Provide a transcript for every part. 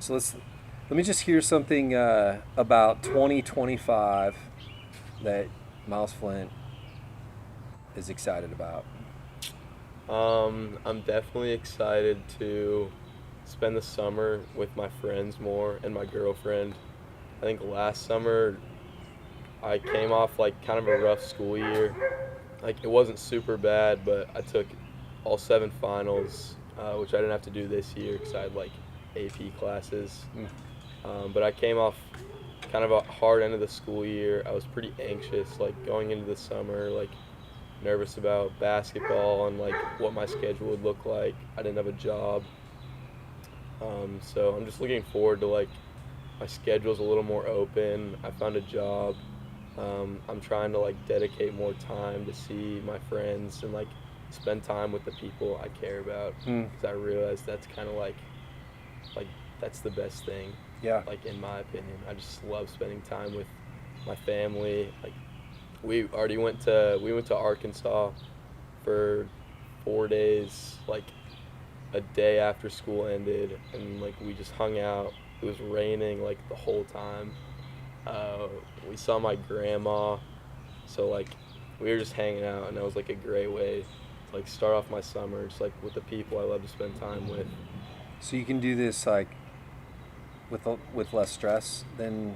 So let me just hear something about 2025 that Miles Flint is excited about. I'm definitely excited to spend the summer with my friends more and my girlfriend. I think last summer I came off like kind of a rough school year. Like it wasn't super bad, but I took all seven finals, which I didn't have to do this year because I had like AP classes. Mm. But I came off kind of a hard end of the school year. I was pretty anxious, like going into the summer, like nervous about basketball and like what my schedule would look like. I didn't have a job, so I'm just looking forward to like my schedule's a little more open. I found a job. I'm trying to like dedicate more time to see my friends and like spend time with the people I care about Mm. because I realize that's kind of like that's the best thing. Yeah. Like in my opinion, I just love spending time with my family. Like we went to Arkansas for 4 days, like a day after school ended, and like we just hung out. It was raining like the whole time. Uh, we saw my grandma, so like we were just hanging out, and that was like a great way to like start off my summer, just like with the people I love to spend time with. So you can do this like with less stress than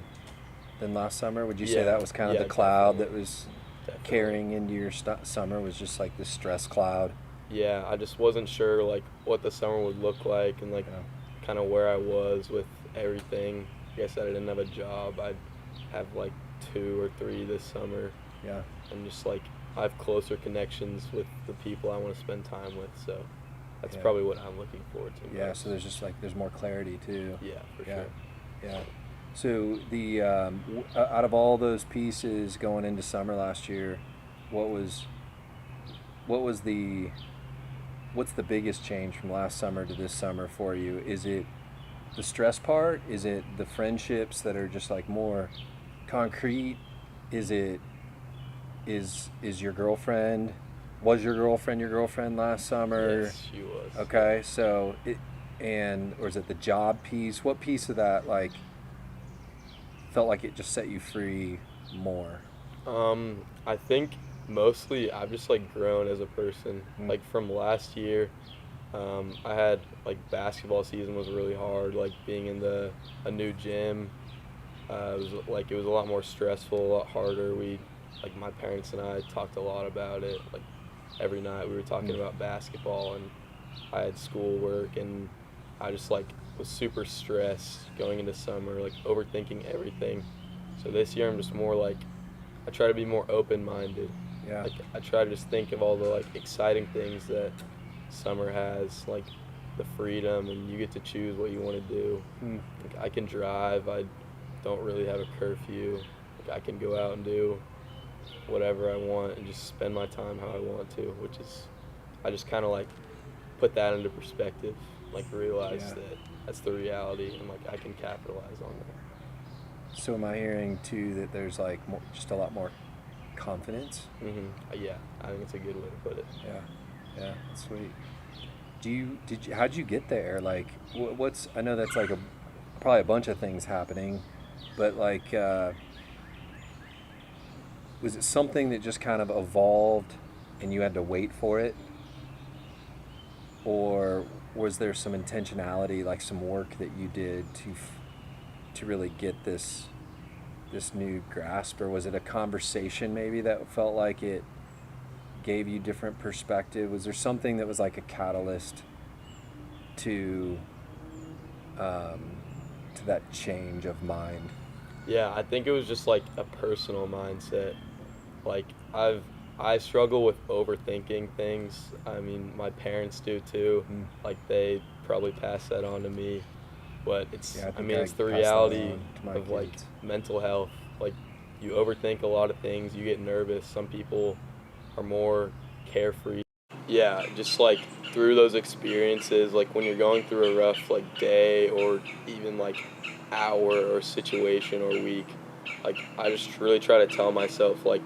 last summer. Would you say Yeah, that was kind of the yeah, cloud definitely, that was definitely. carrying into your summer? Was just like the stress cloud? Yeah, I just wasn't sure like what the summer would look like and like Yeah. kind of where I was with everything. Like I said, I didn't have a job. I'd have like two or three this summer, Yeah. and just like I have closer connections with the people I want to spend time with. So that's Yeah. probably what I'm looking forward to Yeah. So most. there's just like there's more clarity too. Yeah, for Yeah. sure. Yeah. So out of all those pieces going into summer last year, what was what was the what's the biggest change from last summer to this summer for you? Is it the stress part? Is it the friendships that are just like more concrete? Is it is your girlfriend? Was your girlfriend last summer? Yes, she was. Yeah. Okay, so it and or is it the job piece? What piece of that like felt like it just set you free more? I think mostly I've just like grown as a person. Mm. Like from last year, I had like basketball season was really hard. Like being in the a new gym, it was a lot more stressful, a lot harder. We like my parents and I talked a lot about it. Like every night we were talking Mm. about basketball, and I had schoolwork, and I just like was super stressed going into summer, like overthinking everything. So this year I'm just more like I try to be more open minded. Yeah. Like I try to just think of all the like exciting things that summer has, like the freedom and you get to choose what you want to do. Mm. Like I can drive. I don't really have a curfew. Like I can go out and do whatever I want and just spend my time how I want to, which is I just kind of like put that into perspective, like realize Yeah. that that's the reality and like I can capitalize on that. So am I hearing too that there's like more, just a lot more confidence? Yeah, I think it's a good way to put it. Yeah. Yeah. That's sweet. How'd you get there? Like, what's I know that's like a probably a bunch of things happening, but like, was it something that just kind of evolved and you had to wait for it, or was there some intentionality, like some work that you did to really get this new grasp, or was it a conversation maybe that felt like it gave you different perspective? Was there something that was like a catalyst to um, to that change of mind? Yeah, I think it was just like a personal mindset. Like I've I struggle with overthinking things. I mean, my parents do too. Mm. Like they probably pass that on to me, but Yeah, I I think mean, I it's the pass that reality on to my of like kids. mental health. Like you overthink a lot of things, you get nervous. Some people are more carefree. Yeah, just like through those experiences, like when you're going through a rough like day or even like hour or situation or week, like I just really try to tell myself like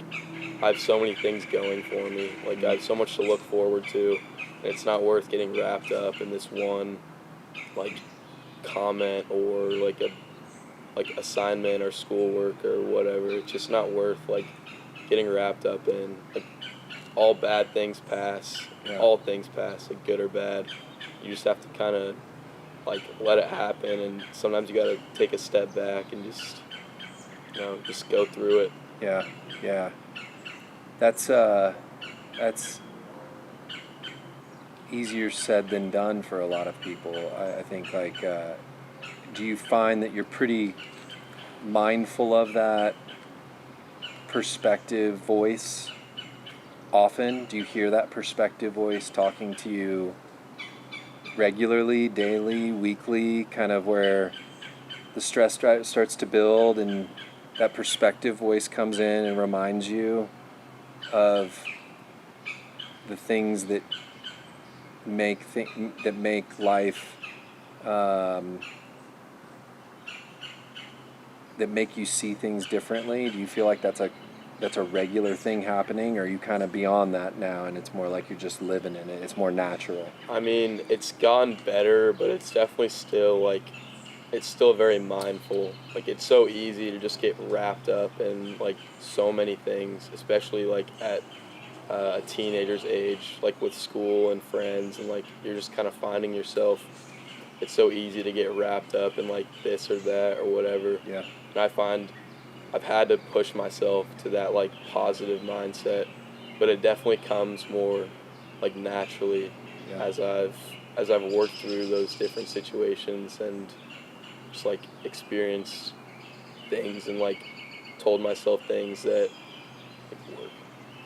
I have so many things going for me. Like I Mm. have so much to look forward to, and it's not worth getting wrapped up in this one like comment or like a assignment or schoolwork or whatever. It's just not worth like getting wrapped up in. Like, all bad things pass. Yeah. All things pass, like good or bad. You just have to kind of like let it happen, and sometimes you got to take a step back and just just go through it. Yeah, yeah. That's easier said than done for a lot of people. I think, like, do you find that you're pretty mindful of that perspective voice often? Do you hear that perspective voice talking to you regularly, daily, weekly, kind of where the stress starts to build and that perspective voice comes in and reminds you of the things that make life, that make you see things differently? Do you feel like that's a regular thing happening, or are you kind of beyond that now and it's more like you're just living in it? It's more natural. I mean, it's gotten better, but it's definitely still like, it's still very mindful. Like, it's so easy to just get wrapped up in like so many things, especially like at a teenager's age, like with school and friends, and like you're just kind of finding yourself. It's so easy to get wrapped up in like this or that or whatever. Yeah. And I find I've had to push myself to that like positive mindset, but it definitely comes more like naturally as I've worked through those different situations and just like experienced things and like told myself things that like, work.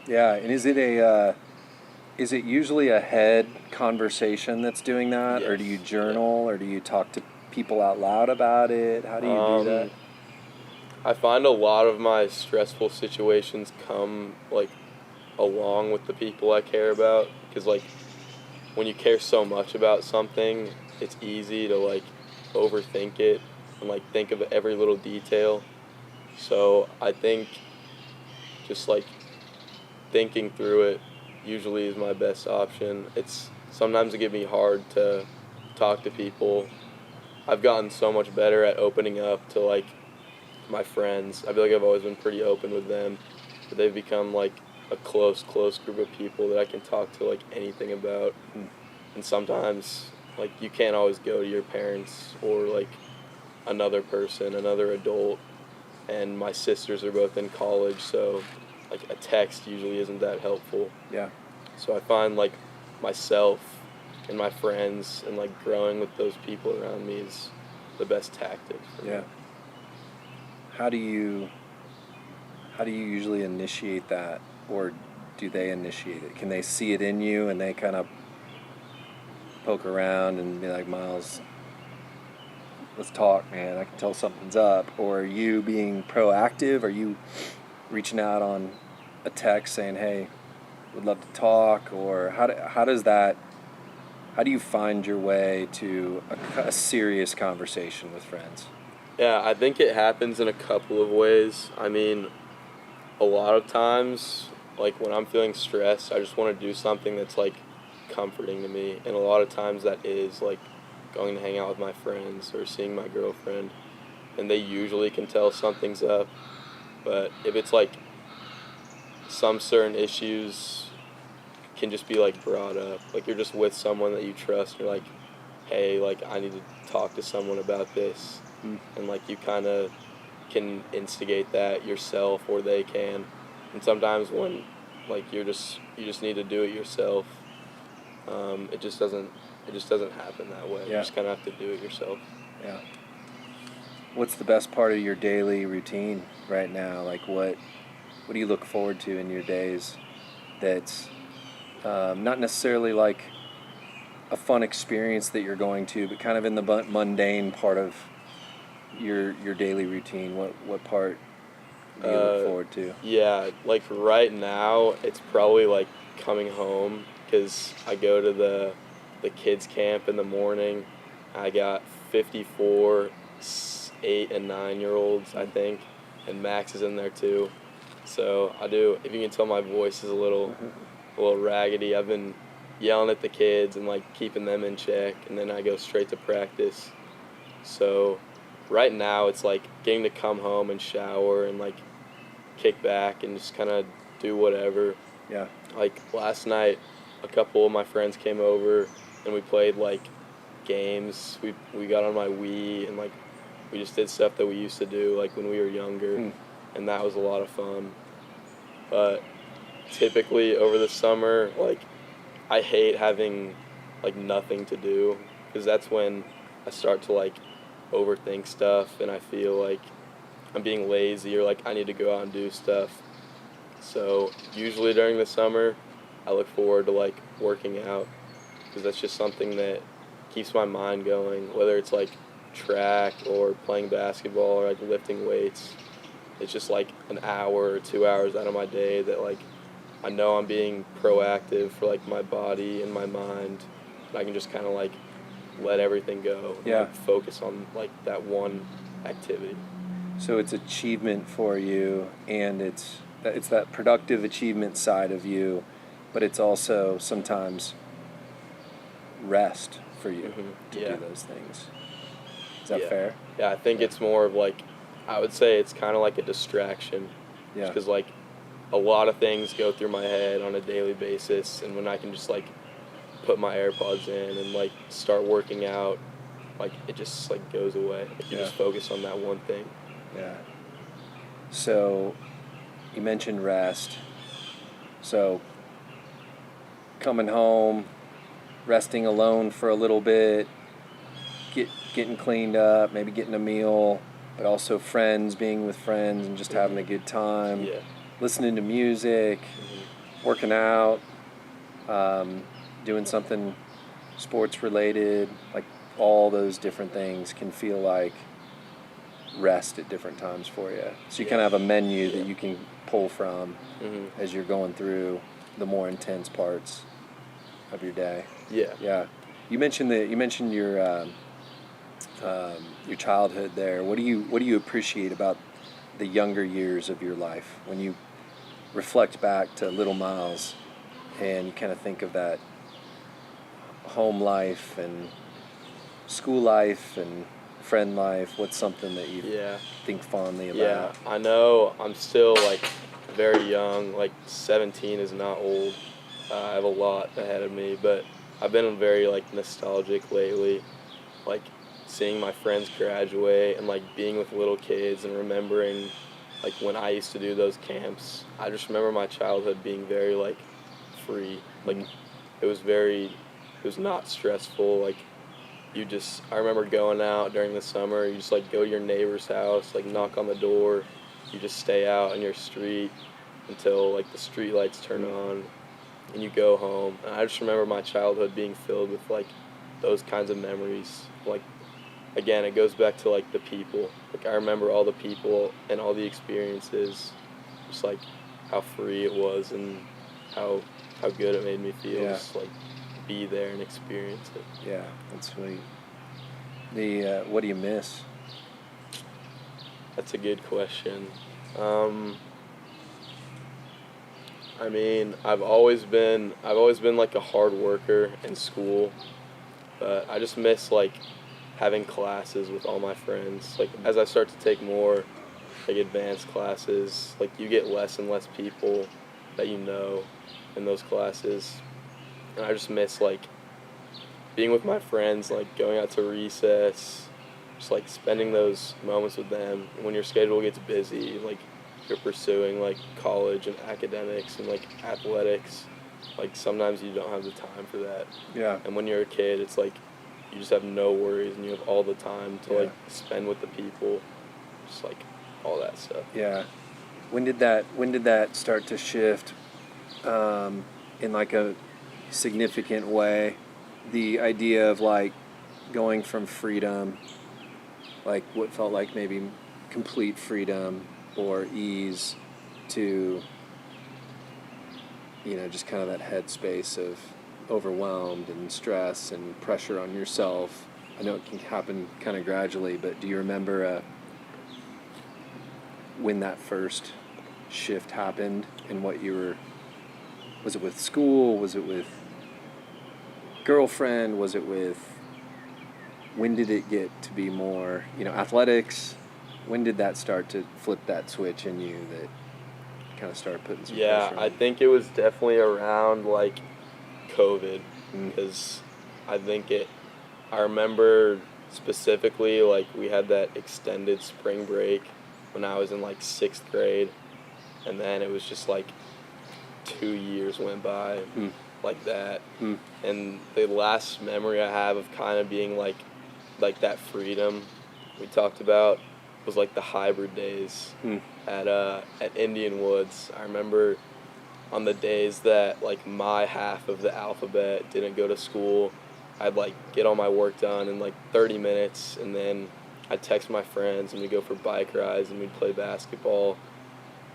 Yeah, and is it usually a head conversation that's doing that, Yes. or do you journal, or do you talk to people out loud about it? How do you do that? I find a lot of my stressful situations come like along with the people I care about, because like when you care so much about something, it's easy to like overthink it and like think of every little detail. So I think just like thinking through it usually is my best option. It's sometimes it can be hard to talk to people. I've gotten so much better at opening up to like my friends. I feel like I've always been pretty open with them, but they've become like a close group of people that I can talk to like anything about. And sometimes like you can't always go to your parents or like another person, another adult. And my sisters are both in college, so like a text usually isn't that helpful. Yeah. So I find like myself and my friends and like growing with those people around me is the best tactic for me. How do you usually initiate that, or do they initiate it? Can they see it in you and they kind of poke around and be like, Miles, let's talk, man, I can tell something's up? Or are you being proactive? Are you reaching out on a text saying, hey, would love to talk? Or how do you find your way to a serious conversation with friends? Yeah, I think it happens in a couple of ways. I mean, a lot of times, like when I'm feeling stressed, I just want to do something that's like comforting to me. And a lot of times that is like going to hang out with my friends or seeing my girlfriend. And they usually can tell something's up. But if it's like some certain issues can just be like brought up, like you're just with someone that you trust, you're like, hey, like I need to talk to someone about this. And like you kind of can instigate that yourself, or they can. And sometimes when like you just need to do it yourself, it just doesn't happen that way. Yeah. You just kind of have to do it yourself. Yeah. What's the best part of your daily routine right now? Like what do you look forward to in your days that's not necessarily like a fun experience that you're going to, but kind of in the mundane part of your daily routine? What part do you look forward to? Yeah, like right now, it's probably like coming home, because I go to the kids camp in the morning. I got 54 8 and 9-year-olds, I think, and Max is in there too. So I do. If you can tell, my voice is a little raggedy. I've been yelling at the kids and like keeping them in check, and then I go straight to practice. So right now it's like getting to come home and shower and like kick back and just kind of do whatever. Yeah. Like last night, a couple of my friends came over and we played like games. We got on my Wii and like we just did stuff that we used to do like when we were younger, and that was a lot of fun. But typically over the summer, like I hate having like nothing to do, because that's when I start to like overthink stuff and I feel like I'm being lazy or like I need to go out and do stuff. So usually during the summer, I look forward to like working out, because that's just something that keeps my mind going, whether it's like track or playing basketball or like lifting weights. It's just like an hour or 2 hours out of my day that like I know I'm being proactive for like my body and my mind, and I can just kind of like let everything go and like focus on like that one activity. So it's achievement for you, and it's that productive achievement side of you, but it's also sometimes rest for you to do those things. Is that fair? Yeah, I think it's more of like, I would say it's kind of like a distraction. Yeah. Because like a lot of things go through my head on a daily basis, and when I can just like put my AirPods in and like start working out, like it just like goes away. Like you just focus on that one thing. Yeah. So you mentioned rest. So coming home, resting alone for a little bit, getting cleaned up, maybe getting a meal, but also friends, being with friends and just having a good time. Yeah. Listening to music, working out, doing something sports related, like all those different things can feel like rest at different times for you. So you kind of have a menu that you can pull from as you're going through the more intense parts of your day. Yeah. Yeah. You mentioned your childhood there. What do you appreciate about the younger years of your life when you reflect back to little Miles and you kind of think of that home life and school life and friend life? What's something that you think fondly about? Yeah, I know I'm still like very young, like 17 is not old. I have a lot ahead of me, but I've been very like nostalgic lately, like seeing my friends graduate and like being with little kids and remembering like when I used to do those camps. I just remember my childhood being very like free. Like it was not stressful. Like I remember going out during the summer, you just like go to your neighbor's house, like knock on the door, you just stay out on your street until like the street lights turn on and you go home. And I just remember my childhood being filled with like those kinds of memories. Like again, it goes back to like the people. Like I remember all the people and all the experiences, just like how free it was and how good it made me feel. Just like be there and experience it. Yeah, that's sweet. What do you miss? That's a good question. I mean, I've always been like a hard worker in school, but I just miss like having classes with all my friends. Like as I start to take more like advanced classes, like you get less and less people that you know in those classes. And I just miss like being with my friends, like going out to recess, just like spending those moments with them. When your schedule gets busy, like you're pursuing like college and academics and like athletics, like sometimes you don't have the time for that. Yeah. And when you're a kid, it's like you just have no worries and you have all the time to like spend with the people, just like all that stuff. Yeah. When did that start to shift in like a significant way? The idea of like going from freedom, like what felt like maybe complete freedom or ease, to just kind of that headspace of overwhelmed and stress and pressure on yourself. I know it can happen kind of gradually, but do you remember when that first shift happened and what was it with school? Was it with girlfriend? Was it with when did it get to be more, athletics? When did that start to flip that switch in you that kind of started putting some Yeah, pressure on I you? think it was definitely around like COVID, Mm. because I remember specifically like we had that extended spring break when I was in like 6th grade, and then it was just like 2 years went by Mm. like that. Mm. And the last memory I have of kind of being like that freedom we talked about was like the hybrid days Mm. at Indian Woods. I remember on the days that like my half of the alphabet didn't go to school, I'd like get all my work done in like 30 minutes, and then I'd text my friends and we'd go for bike rides and we'd play basketball.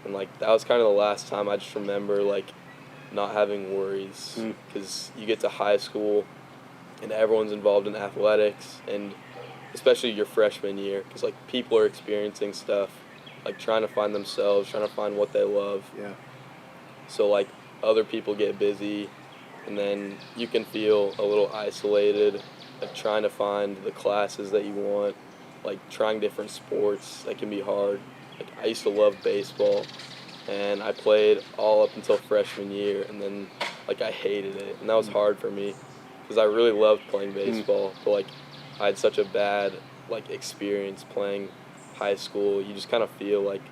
And like that was kind of the last time I just remember like not having worries, Mm. because you get to high school and everyone's involved in athletics, and especially your freshman year, because like people are experiencing stuff, like trying to find themselves, trying to find what they love. Yeah. So like other people get busy, and then you can feel a little isolated, like trying to find the classes that you want, like trying different sports that can be hard. Like I used to love baseball, and I played all up until freshman year, and then like I hated it, and that was hard for me because I really loved playing baseball, but like I had such a bad like experience playing high school. You just kind of feel like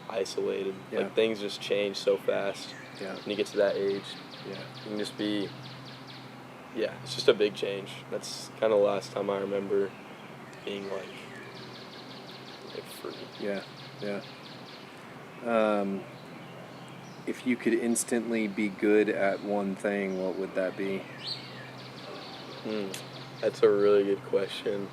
isolated. Yeah. Like things just change so fast Yeah. when you get to that age. Yeah. You can just be, yeah, it's just a big change. That's kind of the last time I remember being like free. Yeah. Yeah. If you could instantly be good at one thing, what would that be? That's a really good question.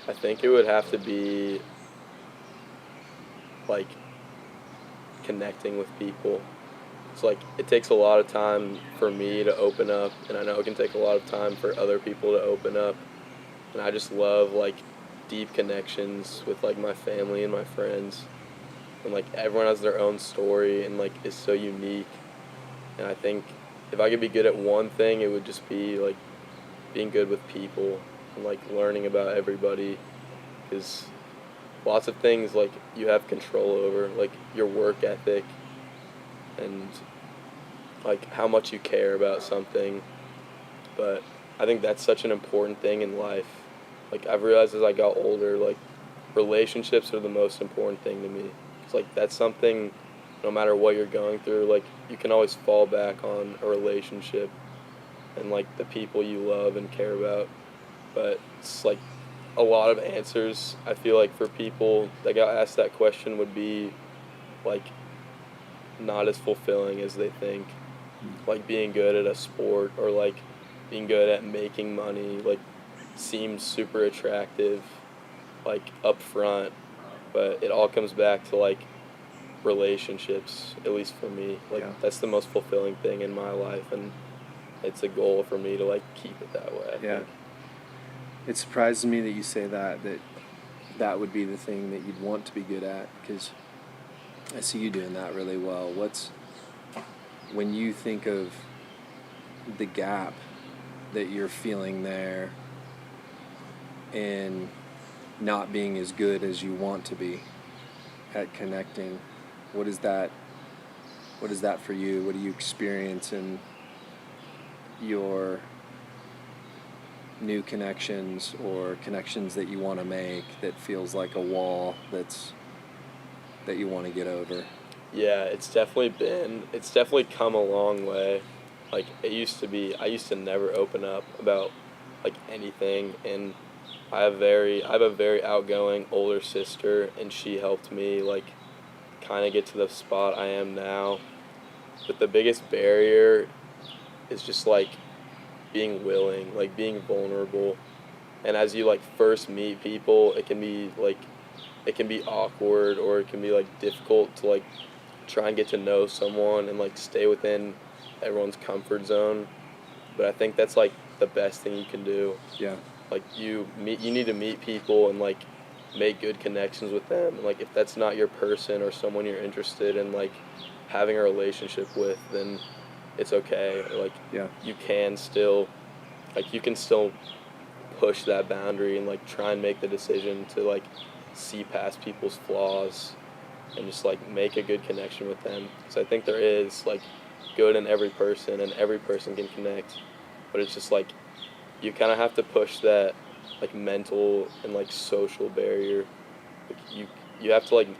I think it would have to be like connecting with people. It's like it takes a lot of time for me to open up, and I know it can take a lot of time for other people to open up. And I just love like deep connections with like my family and my friends. And like everyone has their own story and like is so unique. And I think if I could be good at one thing, it would just be like being good with people and like learning about everybody, because lots of things like you have control over, like your work ethic and like how much you care about something. But I think that's such an important thing in life. Like I've realized as I got older, like relationships are the most important thing to me. It's like that's something, no matter what you're going through, like you can always fall back on a relationship and like the people you love and care about. But it's like a lot of answers I feel like for people that got asked that question would be like not as fulfilling as they think. Like being good at a sport or like being good at making money like seems super attractive like up front, but it all comes back to like relationships, at least for me. Like that's the most fulfilling thing in my life, and it's a goal for me to like keep it that way, I think. It surprises me that you say that would be the thing that you'd want to be good at, because I see you doing that really well. When you think of the gap that you're feeling there and not being as good as you want to be at connecting, what is that for you? What do you experience in your new connections or connections that you want to make that feels like a wall that you want to get over? Yeah, it's definitely come a long way. Like I used to never open up about like anything, and I have a very outgoing older sister, and she helped me like kind of get to the spot I am now. But the biggest barrier is just like being willing, like being vulnerable. And as you like first meet people, it can be awkward, or it can be like difficult to like try and get to know someone and like stay within everyone's comfort zone. But I think that's like the best thing you can do. Yeah. Like you need to meet people and like make good connections with them. And like if that's not your person or someone you're interested in like having a relationship with, then it's okay. Or, like, Yeah. you can still, like, you can still push that boundary and, like, try and make the decision to, like, see past people's flaws and just, like, make a good connection with them. Because I think there is, like, good in every person, and every person can connect. But it's just, like, you kind of have to push that, like, mental and, like, social barrier. Like, you have to, like, it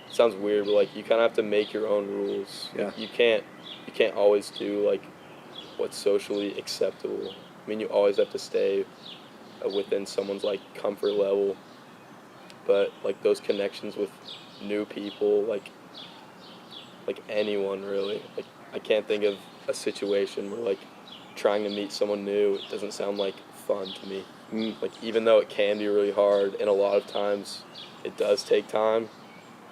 sounds weird, but, like, you kind of have to make your own rules. Yeah. Like, you can't always do, like, what's socially acceptable. I mean, you always have to stay within someone's, like, comfort level. But, like, those connections with new people, like anyone really. Like, I can't think of a situation where, like, trying to meet someone new, it doesn't sound like fun to me. Like, even though it can be really hard, and a lot of times it does take time,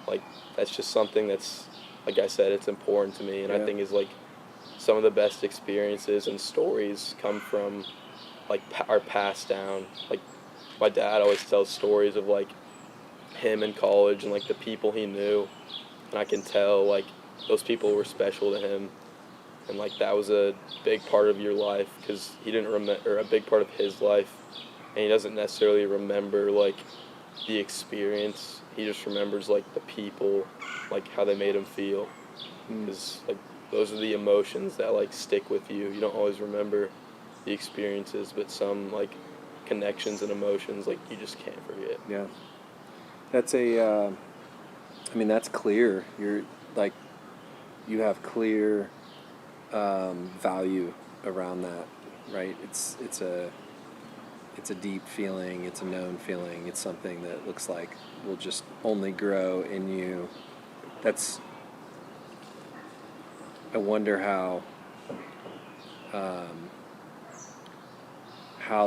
like, that's just something that's, like I said, it's important to me, and I think is, like, some of the best experiences and stories come from, like, are passed down. Like, my dad always tells stories of, like, him in college and, like, the people he knew, and I can tell, like, those people were special to him, and, like, that was a big part of your life, because he didn't remember, or a big part of his life, and he doesn't necessarily remember, like, the experience. He just remembers, like, the people, like, how they made him feel, because, like, those are the emotions that, like, stick with you. You don't always remember the experiences, but some, like, connections and emotions, like, you just can't forget. Yeah. That's I mean, that's clear. You're, like, you have clear value around that, right? It's a deep feeling. It's a known feeling. It's something that looks like will just only grow in you. I wonder how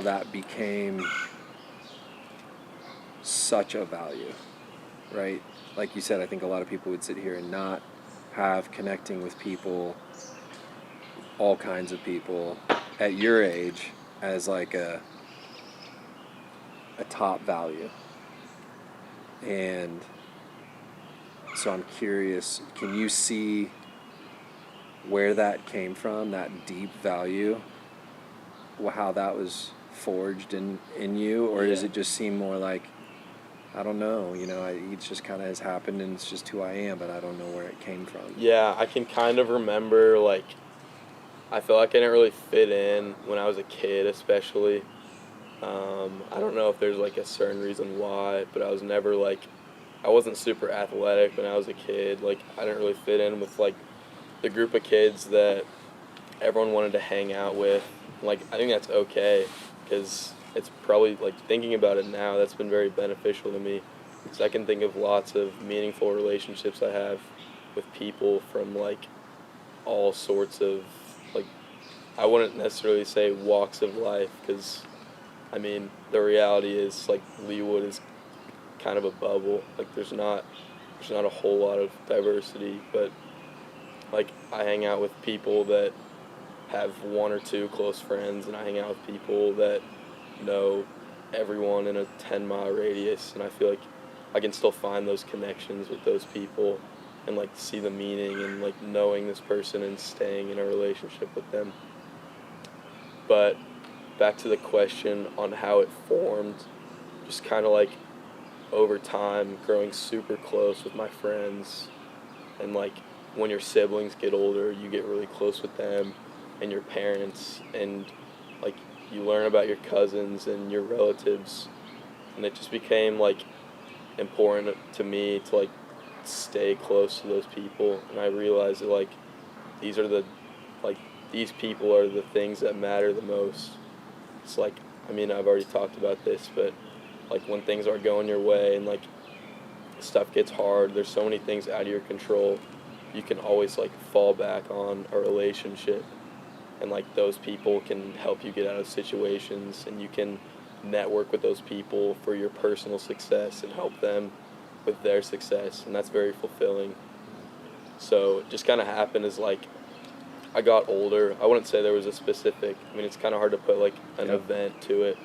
that became such a value, right? Like you said, I think a lot of people would sit here and not have connecting with people, all kinds of people, at your age as, like, a top value. And so I'm curious, can you see where that came from, that deep value, how that was forged in you? Or does it just seem more like, I don't know, it just kind of has happened and it's just who I am, but I don't know where it came from? Yeah, I can kind of remember, like, I feel like I didn't really fit in when I was a kid, especially. I don't know if there's, like, a certain reason why, but I was never, like, I wasn't super athletic when I was a kid. Like, I didn't really fit in with, like, the group of kids that everyone wanted to hang out with. Like, I think that's okay, because it's probably, like, thinking about it now, that's been very beneficial to me, because I can think of lots of meaningful relationships I have with people from, like, all sorts of, like, I wouldn't necessarily say walks of life, because, I mean, the reality is, like, Leawood is kind of a bubble. Like, there's not a whole lot of diversity, but, like, I hang out with people that have one or two close friends, and I hang out with people that know everyone in a 10-mile radius, and I feel like I can still find those connections with those people and, like, see the meaning in, like, knowing this person and staying in a relationship with them. But back to the question on how it formed, just kind of, like, over time, growing super close with my friends, and, like, when your siblings get older, you get really close with them and your parents, and, like, you learn about your cousins and your relatives, and it just became, like, important to me to, like, stay close to those people, and I realized that, like, these people are the things that matter the most. It's like, I mean, I've already talked about this, but, like, when things aren't going your way and, like, stuff gets hard, there's so many things out of your control, you can always, like, fall back on a relationship, and, like, those people can help you get out of situations, and you can network with those people for your personal success and help them with their success, and that's very fulfilling. So it just kind of happened as, like, I got older. I wouldn't say there was a specific, I mean, it's kind of hard to put, like, an event to it.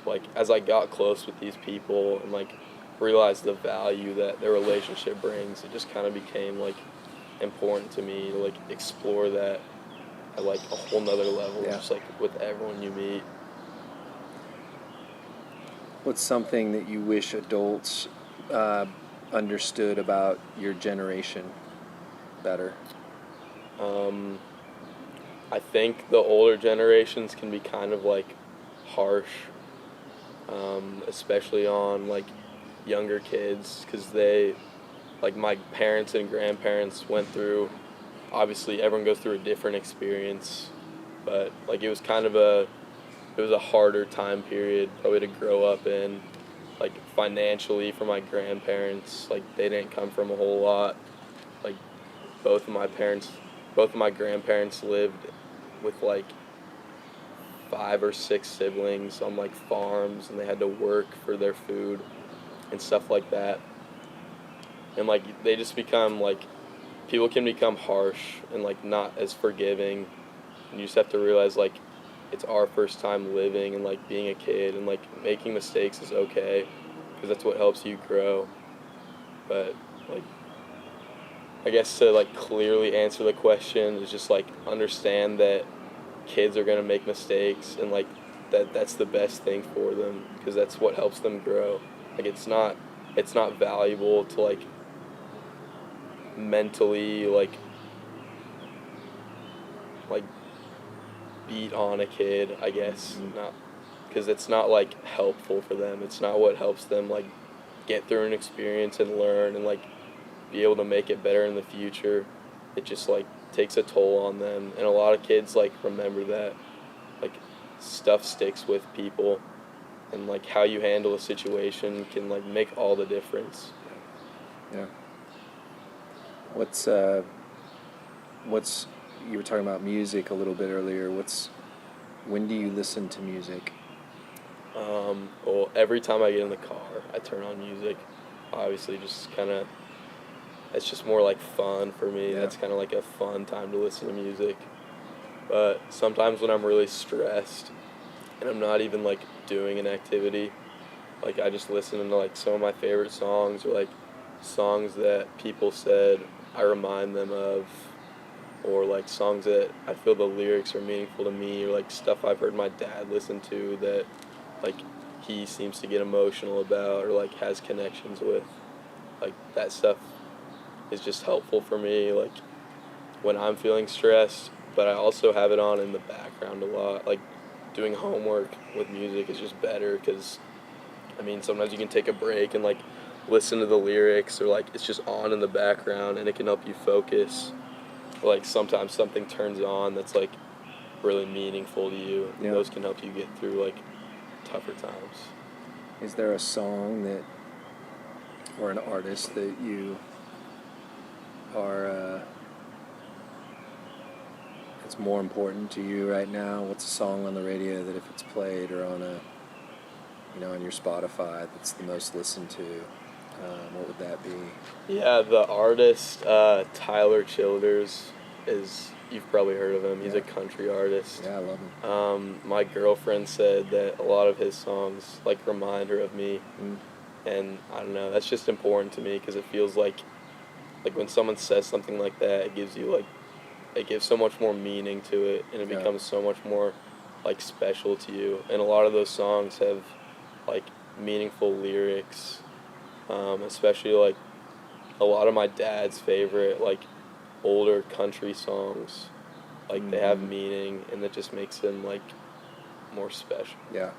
Like, as I got close with these people and, like, realized the value that their relationship brings, it just kind of became, like, important to me to, like, explore that at like a whole nother level, Yeah. just like with everyone you meet. What's something that you wish adults understood about your generation better? I think the older generations can be kind of like harsh, especially on like younger kids, because they, like my parents and grandparents went through, obviously everyone goes through a different experience, but like it was a harder time period probably to grow up in, like financially for my grandparents, like they didn't come from a whole lot. Like both of my parents, both of my grandparents lived with like 5 or 6 siblings on like farms, and they had to work for their food and stuff like that. And like they just become like, people can become harsh and like not as forgiving, and you just have to realize like it's our first time living and like being a kid, and like making mistakes is okay because that's what helps you grow. But like, I guess to like clearly answer the question is just like understand that kids are going to make mistakes, and like that's the best thing for them because that's what helps them grow. Like it's not valuable to like mentally like beat on a kid, I guess. Not because it's not like helpful for them. It's not what helps them like get through an experience and learn and like be able to make it better in the future. It just like takes a toll on them, and a lot of kids like remember that like stuff sticks with people, and like how you handle a situation can like make all the difference. Yeah. What's you were talking about music a little bit earlier. When do you listen to music? Well, every time I get in the car, I turn on music. Obviously, just kind of, it's just more like fun for me. Yeah. That's kind of like a fun time to listen to music. But sometimes when I'm really stressed and I'm not even like doing an activity, like I just listen to like some of my favorite songs, or like songs that people said I remind them of, or like songs that I feel the lyrics are meaningful to me, or like stuff I've heard my dad listen to that like he seems to get emotional about or like has connections with. Like that stuff is just helpful for me like when I'm feeling stressed, but I also have it on in the background a lot. Like doing homework with music is just better because I mean sometimes you can take a break and like listen to the lyrics, or like it's just on in the background and it can help you focus. Or, like sometimes something turns on that's like really meaningful to you. Yeah. Those can help you get through like tougher times. Is there a song or an artist that you are it's more important to you right now? What's a song on the radio that if it's played, or on on your Spotify, that's the most listened to? What would that be? Yeah, the artist Tyler Childers you've probably heard of him. He's a country artist. Yeah, I love him. My girlfriend said that a lot of his songs like remind her of me, and I don't know. That's just important to me because it feels like when someone says something like that, it gives so much more meaning to it, and it becomes so much more like special to you. And a lot of those songs have like meaningful lyrics, especially like a lot of my dad's favorite like older country songs, like they have meaning, and that just makes them like more special. Yeah.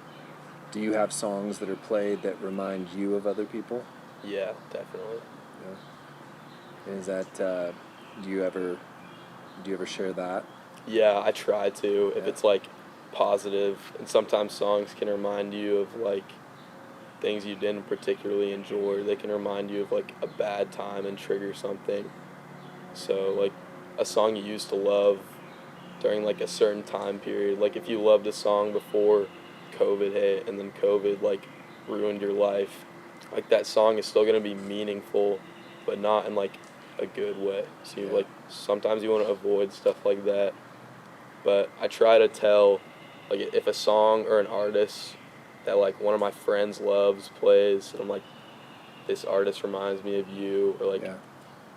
Do you have songs that are played that remind you of other people? Yeah, definitely. Yeah. Is that do you ever share that? Yeah, I try to if it's like positive, and sometimes songs can remind you of like things you didn't particularly enjoy. They can remind you of like a bad time and trigger something. So like a song you used to love during like a certain time period, like if you loved a song before COVID hit and then COVID like ruined your life, like that song is still going to be meaningful, but not in like a good way. So you like sometimes you want to avoid stuff like that. But I try to tell, like if a song or an artist that like one of my friends loves plays, and I'm like, this artist reminds me of you, or like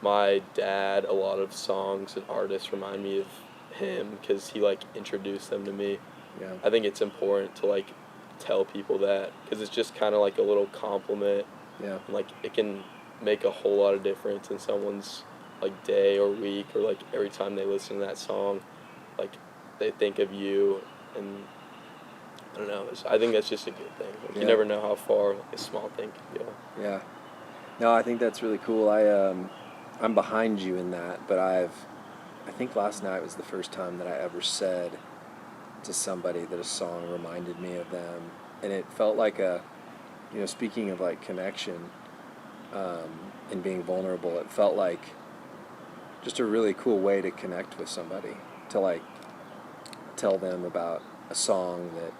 my dad, a lot of songs and artists remind me of him because he like introduced them to me. Yeah. I think it's important to like tell people that because it's just kind of like a little compliment. Yeah. And like it can make a whole lot of difference in someone's like day or week, or like every time they listen to that song, like they think of you. And I don't know, I think that's just a good thing. Like, Yeah. you never know how far like, a small thing can go. Yeah. No, I think that's really cool. I'm behind you in that, but I think last night was the first time that I ever said to somebody that a song reminded me of them, and it felt like speaking of like connection, and being vulnerable, it felt like just a really cool way to connect with somebody, to like tell them about a song that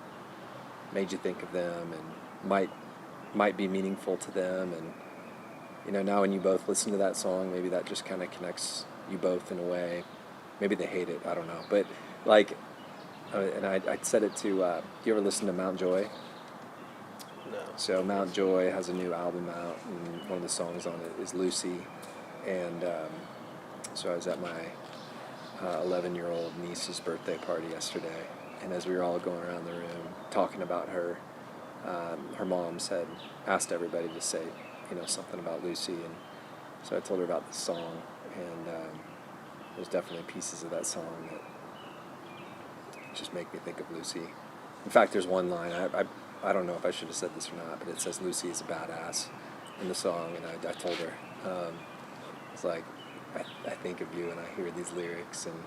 made you think of them and might be meaningful to them. And now when you both listen to that song, maybe that just kind of connects you both in a way. Maybe they hate it, I don't know, but like, and I said it to you ever listen to Mount Joy? No. So Mount Joy has a new album out, and one of the songs on it is Lucy. And so I was at my 11-year-old niece's birthday party yesterday, and as we were all going around the room talking about her, her mom had asked everybody to say, something about Lucy, and so I told her about this song, and there's definitely pieces of that song that just make me think of Lucy. In fact, there's one line, I don't know if I should have said this or not, but it says Lucy is a badass in the song, and I told her, it's like, I think of you and I hear these lyrics. And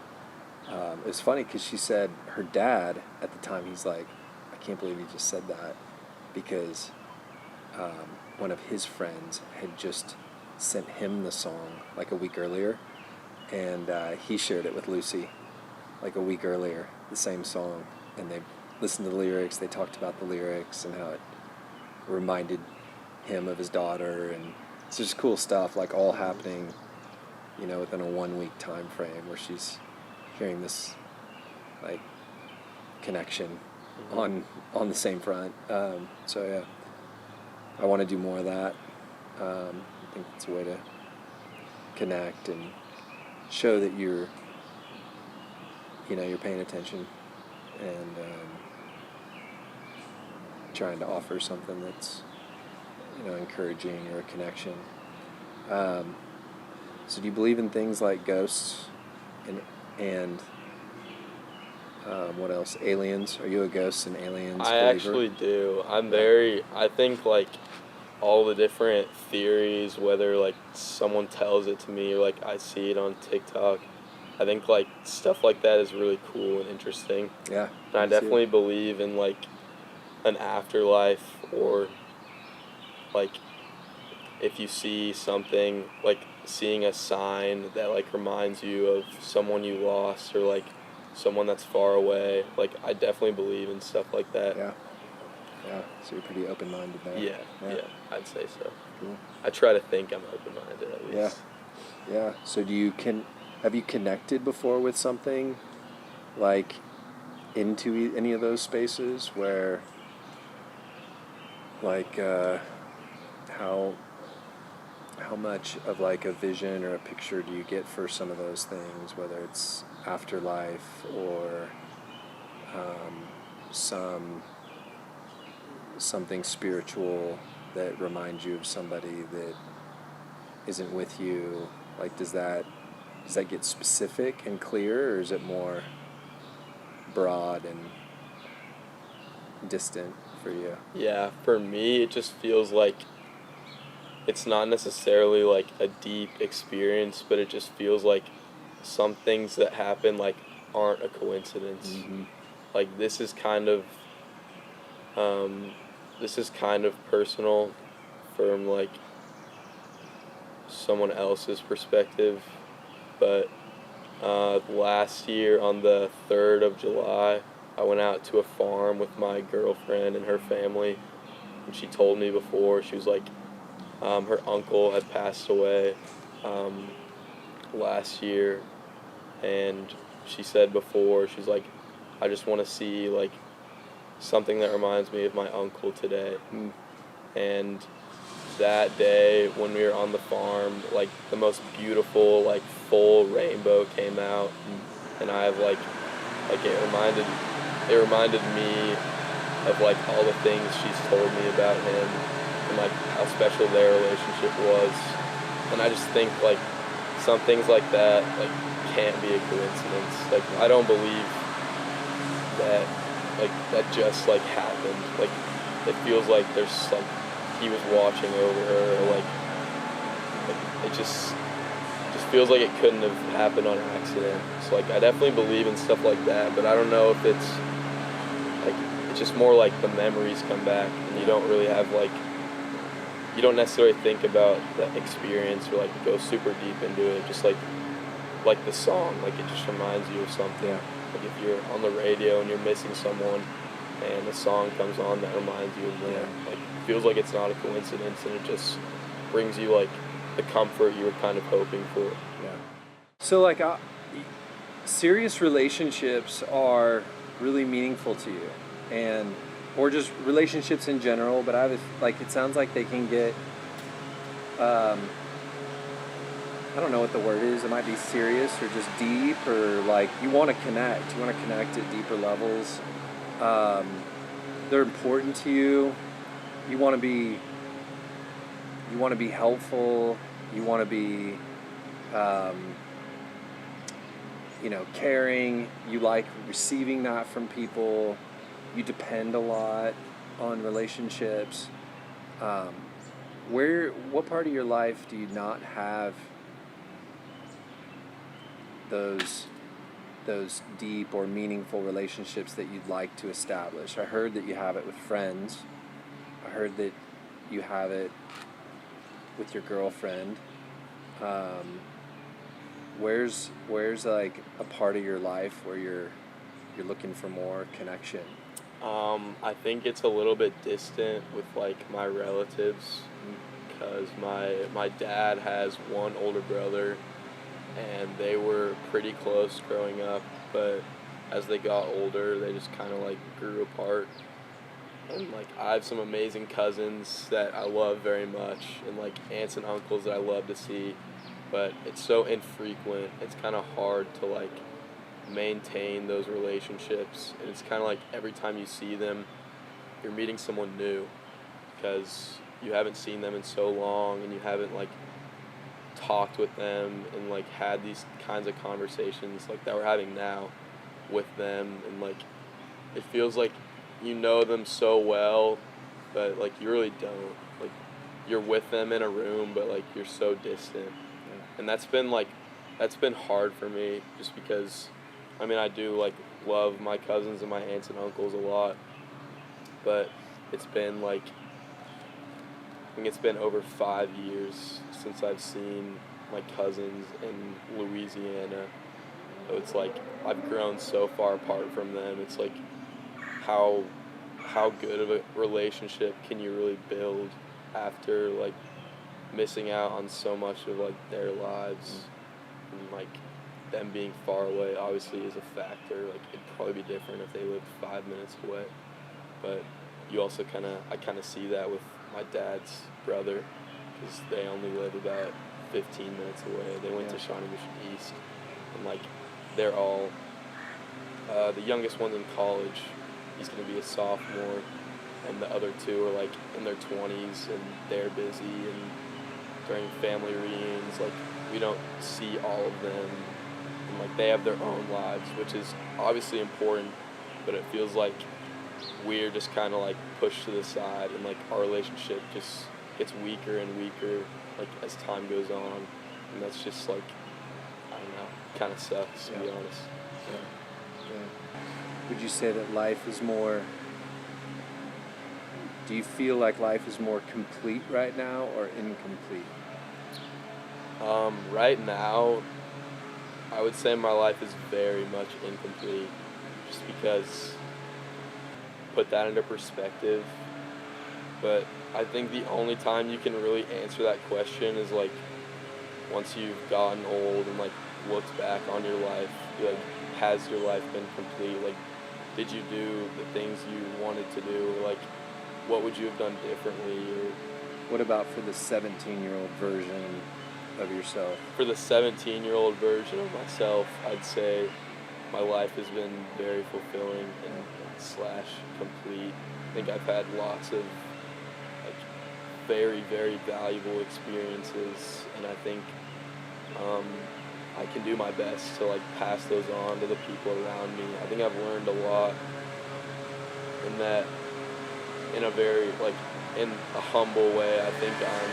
it was funny because she said her dad at the time, he's like, I can't believe you just said that, because one of his friends had just sent him the song like a week earlier, and he shared it with Lucy like a week earlier, the same song, and they listened to the lyrics, they talked about the lyrics and how it reminded him of his daughter, and it's just cool stuff, like all happening within a 1 week time frame, where she's hearing this like connection on the same front. So yeah, I want to do more of that. I think it's a way to connect and show that you're paying attention, and trying to offer something that's encouraging, or a connection. So do you believe in things like ghosts and what else? Aliens? Are you a ghosts and aliens believer? I actually do. I think like all the different theories, whether like someone tells it to me or like I see it on TikTok, I think like stuff like that is really cool and interesting. Yeah. And I definitely believe in like an afterlife, or like if you see something, like seeing a sign that like reminds you of someone you lost, or like someone that's far away. Like I definitely believe in stuff like that. Yeah. So you're pretty open-minded there. Yeah, I'd say so. Cool. I try to think I'm open-minded at least. Yeah. So have you connected before with something like into any of those spaces where like how much of like a vision or a picture do you get for some of those things, whether it's afterlife or something spiritual that reminds you of somebody that isn't with you? Like, does that get specific and clear, or is it more broad and distant for you? Yeah, for me, it just feels like it's not necessarily like a deep experience, but it just feels like some things that happen like aren't a coincidence. Mm-hmm. Like this is kind of personal from like someone else's perspective, but last year on the 3rd of July, I went out to a farm with my girlfriend and her family, and she told me before, she was like, her uncle had passed away last year, and she said before, she's like, I just want to see like something that reminds me of my uncle today. And that day when we were on the farm, like the most beautiful like full rainbow came out, and I have like it reminded me of like all the things she's told me about him and like how special their relationship was. And I just think like some things like that like can't be a coincidence. Like I don't believe that that just like happened. Like it feels like there's like he was watching over her, or like it just feels like it couldn't have happened on accident. So like I definitely believe in stuff like that, but I don't know if it's like it's just more like the memories come back and you don't really have like you don't necessarily think about the experience or like go super deep into it. Just like the song, like it just reminds you of something. Yeah. Like if you're on the radio and you're missing someone and a song comes on that reminds you of them, Yeah. like it feels like it's not a coincidence, and it just brings you like the comfort you were kind of hoping for. Yeah. So like serious relationships are really meaningful to you, and or just relationships in general, but like it sounds like they can get I don't know what the word is. It might be serious or just deep, or like you want to connect. You want to connect at deeper levels. They're important to you. You want to be helpful. You want to be, caring. You like receiving that from people. You depend a lot on relationships. What part of your life do you not have those deep or meaningful relationships that you'd like to establish? I heard that you have it with friends. I heard that you have it with your girlfriend. Where's like a part of your life where you're looking for more connection? I think it's a little bit distant with like my relatives, because my dad has one older brother, and they were pretty close growing up, but as they got older, they just kind of like grew apart. And like I have some amazing cousins that I love very much, and like aunts and uncles that I love to see, but it's so infrequent. It's kind of hard to like maintain those relationships, and it's kind of like every time you see them, you're meeting someone new, because you haven't seen them in so long, and you haven't like talked with them and like had these kinds of conversations like that we're having now with them, and like it feels like you know them so well, but like you really don't. Like you're with them in a room, but like you're so distant. Yeah. And that's been hard for me, just because I mean I do like love my cousins and my aunts and uncles a lot, but it's been like I think it's been over 5 years since I've seen my cousins in Louisiana. So it's like I've grown so far apart from them. It's like how good of a relationship can you really build after like missing out on so much of like their lives, and like them being far away obviously is a factor. Like it'd probably be different if they lived 5 minutes away, but you also I kind of see that with my dad's brother, because they only live about 15 minutes away. They went to Shawnee Mission East, and like they're all the youngest one's in college. He's going to be a sophomore, and the other two are like in their 20s, and they're busy, and during family reunions like we don't see all of them, and like they have their own lives, which is obviously important, but it feels like we're just kind of like pushed to the side, and like our relationship just gets weaker and weaker like as time goes on, and that's just like I don't know, kind of sucks to be honest. Yeah. Would you say that life is more, do you feel like life is more complete right now or incomplete? Right now I would say my life is very much incomplete, just because put that into perspective. But I think the only time you can really answer that question is like once you've gotten old and like looked back on your life, like has your life been complete? Like did you do the things you wanted to do, or like what would you have done differently? Or what about for the 17-year-old version of yourself? For the 17-year-old version of myself, I'd say my life has been very fulfilling and slash complete. I think I've had lots of like very, very valuable experiences, and I think I can do my best to like pass those on to the people around me. I think I've learned a lot in that, in a very like in a humble way. I think I'm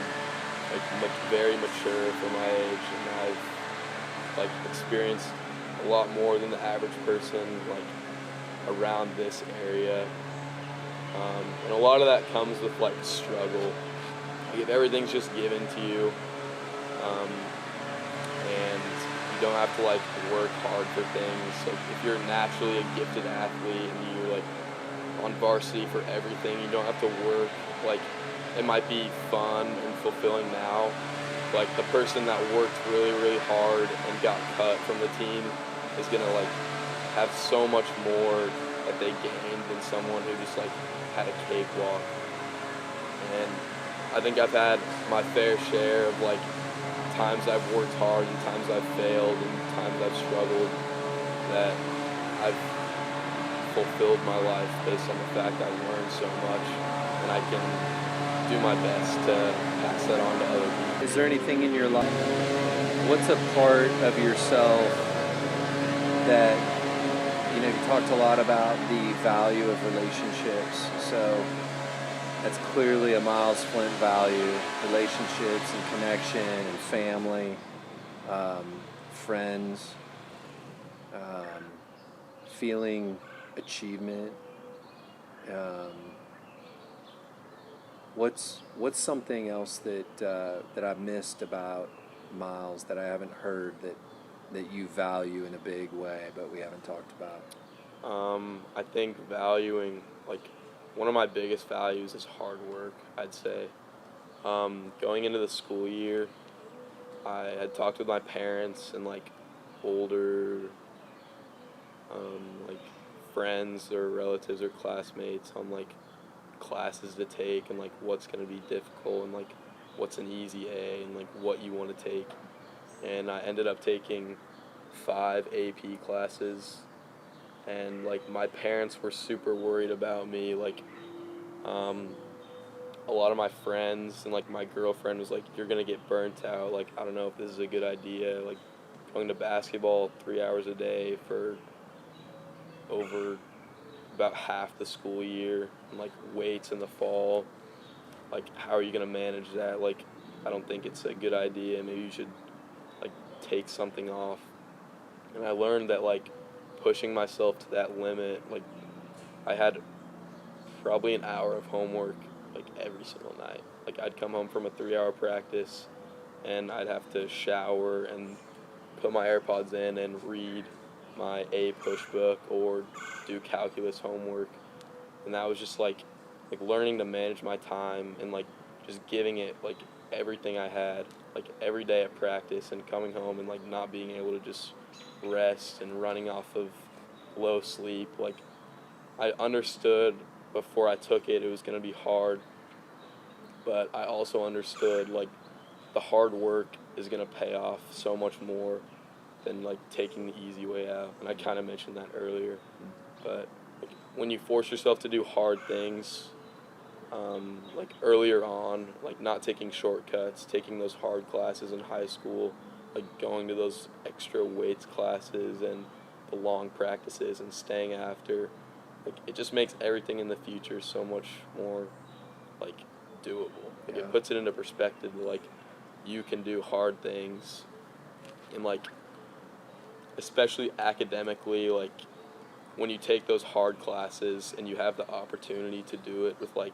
like very mature for my age, and I've like experienced a lot more than the average person like around this area. And a lot of that comes with like struggle. Like if everything's just given to you, and you don't have to like work hard for things. So if you're naturally a gifted athlete and you're like on varsity for everything, you don't have to work. Like it might be fun and fulfilling now. Like the person that worked really, really hard and got cut from the team is gonna like have so much more that they gained than someone who just like had a cakewalk. And I think I've had my fair share of like times I've worked hard and times I've failed and times I've struggled, that I've fulfilled my life based on the fact I've learned so much, and I can do my best to pass that on to other people. Is there anything in your life, what's a part of yourself that, you know, you talked a lot about the value of relationships, so that's clearly a Miles Flint value, relationships and connection and family, friends, feeling achievement. What's something else that I've missed about Miles that I haven't heard that you value in a big way, but we haven't talked about? I think valuing, like, one of my biggest values is hard work, I'd say. Going into the school year, I had talked with my parents and, like, older, like, friends or relatives or classmates on, like, classes to take and, like, what's going to be difficult and, like, what's an easy A and, like, what you want to take. And I ended up taking 5 AP classes, and like my parents were super worried about me. Like a lot of my friends and like my girlfriend was like, you're gonna get burnt out, like I don't know if this is a good idea, like going to basketball 3 hours a day for over about half the school year, and like weights in the fall, like how are you gonna manage that? Like I don't think it's a good idea, maybe you should like take something off. And I learned that like pushing myself to that limit, like I had probably an hour of homework like every single night. Like I'd come home from a 3-hour practice and I'd have to shower and put my AirPods in and read my A push book or do calculus homework. And that was just like learning to manage my time and like just giving it like everything I had, like every day at practice, and coming home and like not being able to just rest and running off of low sleep. Like I understood before I took it was going to be hard, but I also understood like the hard work is going to pay off so much more than like taking the easy way out. And I kind of mentioned that earlier, but like, when you force yourself to do hard things, like earlier on, like not taking shortcuts, taking those hard classes in high school, like going to those extra weights classes and the long practices and staying after, like it just makes everything in the future so much more like doable. Like it puts it into perspective that like you can do hard things, and like especially academically, like when you take those hard classes and you have the opportunity to do it with like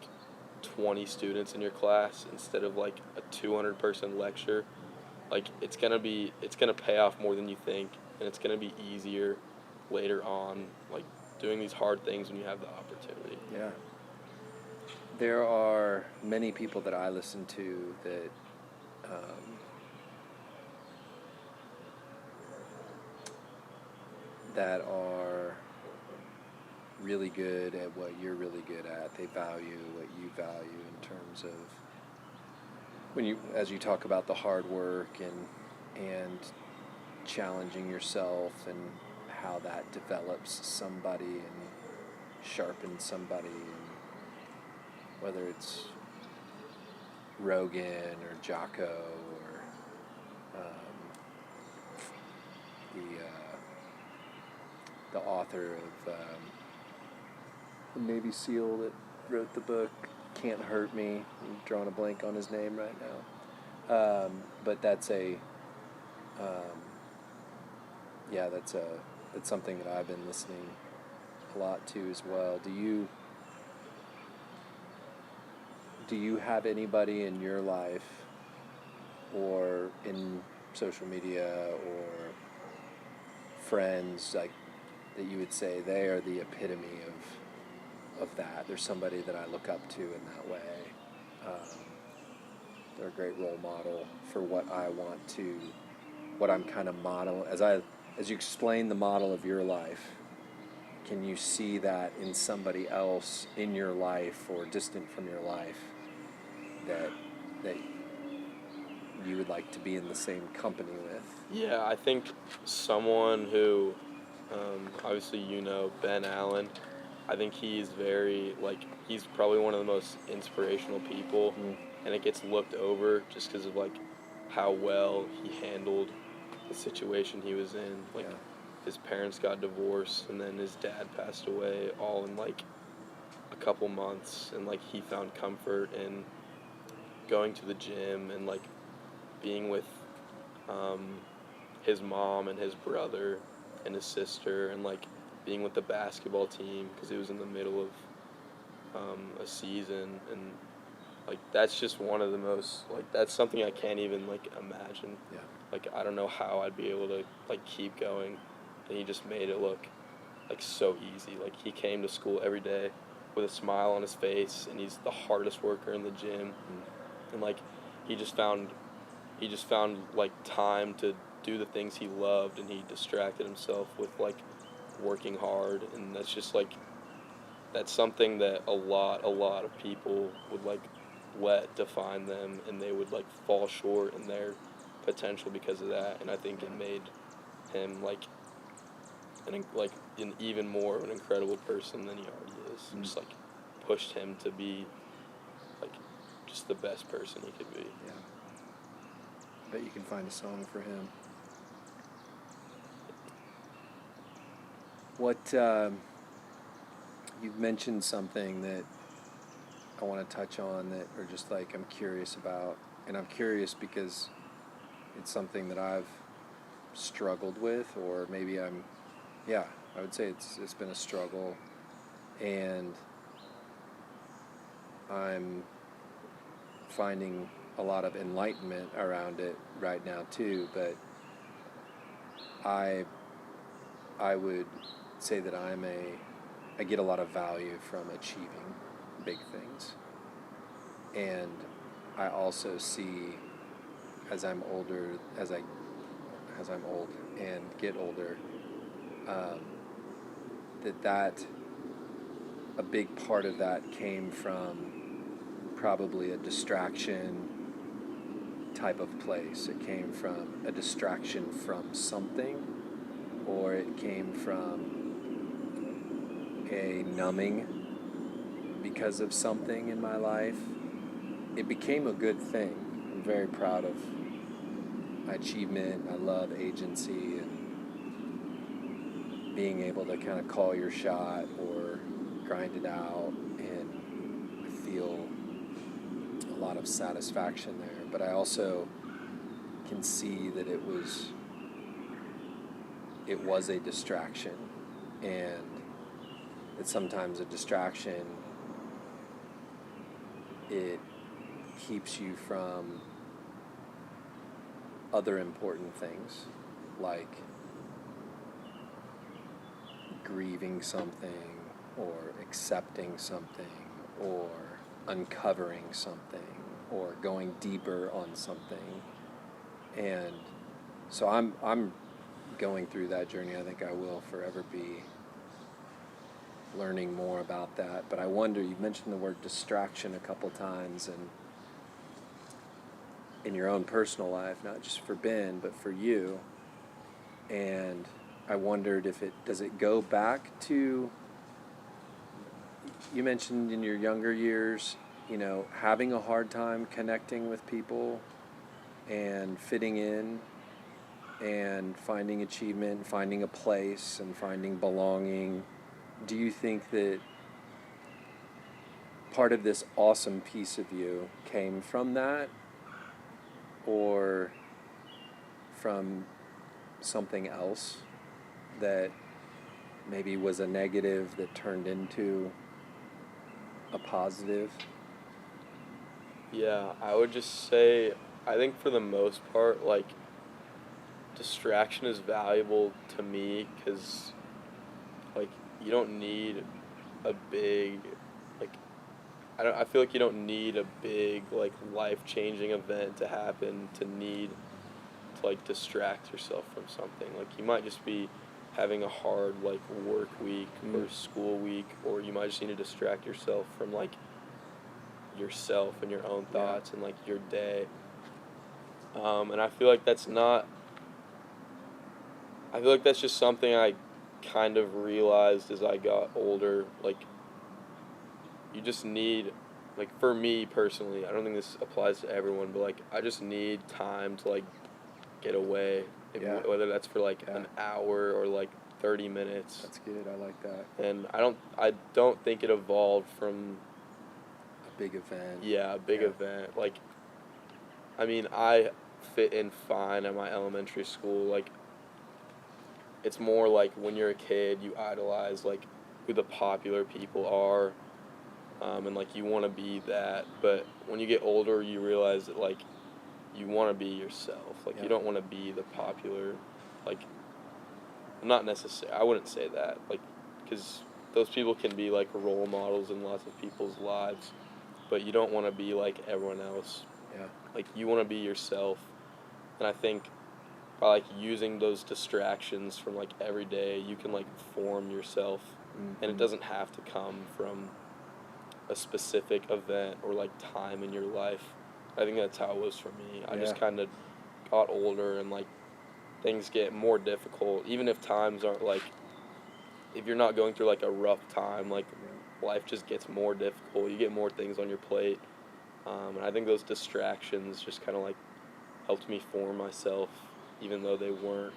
20 students in your class instead of like a 200 person lecture, like it's gonna pay off more than you think, and it's gonna be easier later on, like doing these hard things when you have the opportunity. Yeah. There are many people that I listen to that that are really good at what you're really good at. They value what you value in terms of as you talk about the hard work and challenging yourself and how that develops somebody and sharpens somebody, and whether it's Rogan or Jocko or the author of the Navy SEAL that wrote the book Can't Hurt Me. I'm drawing a blank on his name right now. But that's that's something that I've been listening a lot to as well. Do you have anybody in your life or in social media or friends like that you would say they are the epitome of that? There's somebody that I look up to in that way. They're a great role model for what I'm kind of modeling. As you explain the model of your life, can you see that in somebody else in your life or distant from your life that you would like to be in the same company with? Yeah, I think someone who, obviously Ben Allen. I think he's he's probably one of the most inspirational people, and it gets looked over just because of how well he handled the situation he was in. His parents got divorced, and then his dad passed away all in a couple months, and he found comfort in going to the gym and being with his mom and his brother and his sister, and being with the basketball team because he was in the middle of a season, and that's just one of the most that's something I can't even imagine. I don't know how I'd be able to keep going, and he just made it look so easy. He came to school every day with a smile on his face, and he's the hardest worker in the gym, and he just found time to do the things he loved, and he distracted himself with working hard, and that's just that's something that a lot of people would let define them, and they would fall short in their potential because of that. And I think it made him an even more of an incredible person than he already is. And just pushed him to be just the best person he could be. Yeah. I bet you can find a song for him. What you've mentioned something that I want to touch on that, or just I'm curious about, and I'm curious because it's something that I've struggled with, or maybe I would say it's been a struggle, and I'm finding a lot of enlightenment around it right now too, but I would say that I get a lot of value from achieving big things, and I also see as I'm old and get older, that a big part of that came from probably a distraction type of place. It came from a distraction from something, or it came from a numbing because of something in my life. It became a good thing. I'm very proud of my achievement. I love agency and being able to kind of call your shot or grind it out, and I feel a lot of satisfaction there. But I also can see that it was a distraction, and that sometimes a distraction, it keeps you from other important things, like grieving something, or accepting something, or uncovering something, or going deeper on something. And so I'm going through that journey. I think I will forever be learning more about that. But I wonder, you mentioned the word distraction a couple times, and in your own personal life, not just for Ben, but for you. And I wondered if does it go back to, you mentioned in your younger years, having a hard time connecting with people and fitting in and finding achievement, finding a place and finding belonging. Do you think that part of this awesome piece of you came from that, or from something else that maybe was a negative that turned into a positive? Yeah, I would just say, I think for the most part, like, distraction is valuable to me because, like, you don't need a big, like, I feel like you don't need a big, like, life-changing event to happen to need to, like, distract yourself from something. Like, you might just be having a hard, like, work week or school week, or you might just need to distract yourself from, like, yourself and your own thoughts and, like, your day. And I feel like that's just something I kind of realized as I got older. Like, you just need, like, for me personally, I don't think this applies to everyone, but, like, I just need time to, like, get away, whether that's for, like, an hour or, like, 30 minutes. That's good. I like that. And I don't think it evolved from a big event. Yeah, a big event. Like, I mean, I fit in fine at my elementary school. Like, it's more like when you're a kid, you idolize, like, who the popular people are, and, like, you want to be that. But when you get older, you realize that, like, you want to be yourself. Like, you don't want to be the popular, like, not necessarily, I wouldn't say that, like, because those people can be, like, role models in lots of people's lives, but you don't want to be like everyone else. Yeah. Like, you want to be yourself. And I think by, like, using those distractions from, like, every day, you can, like, form yourself. Mm-hmm. And it doesn't have to come from a specific event or, like, time in your life. I think that's how it was for me. I just kind of got older and, like, things get more difficult. Even if times aren't, like, if you're not going through, like, a rough time, like, life just gets more difficult. You get more things on your plate. And I think those distractions just kind of, like, helped me form myself, even though they weren't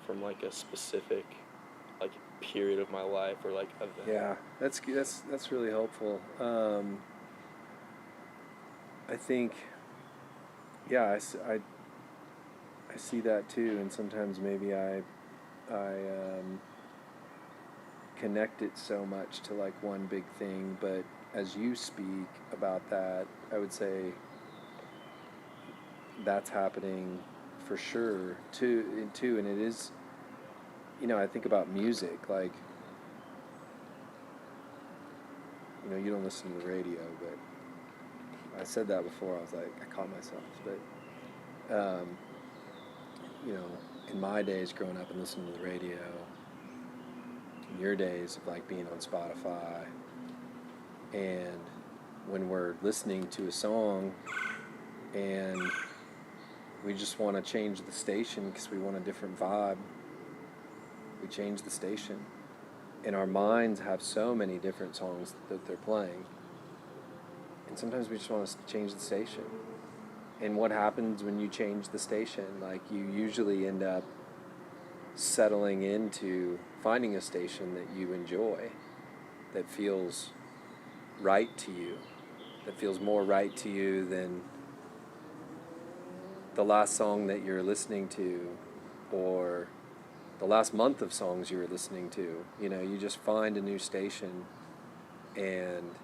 from, like, a specific, like, period of my life or, like, event. Yeah, that's really helpful. I think, I see that too, and sometimes maybe I connect it so much to, like, one big thing, but as you speak about that, I would say that's happening for sure too, and it is, I think about music, like, you don't listen to the radio, but I said that before, I was like, I caught myself, but in my days growing up and listening to the radio, in your days of, like, being on Spotify, and when we're listening to a song and we just want to change the station because we want a different vibe, we change the station, and our minds have so many different songs that they're playing, and sometimes we just want to change the station. And what happens when you change the station? Like, you usually end up settling into finding a station that you enjoy, that feels right to you, that feels more right to you than the last song that you're listening to, or the last month of songs you were listening to. You just find a new station, and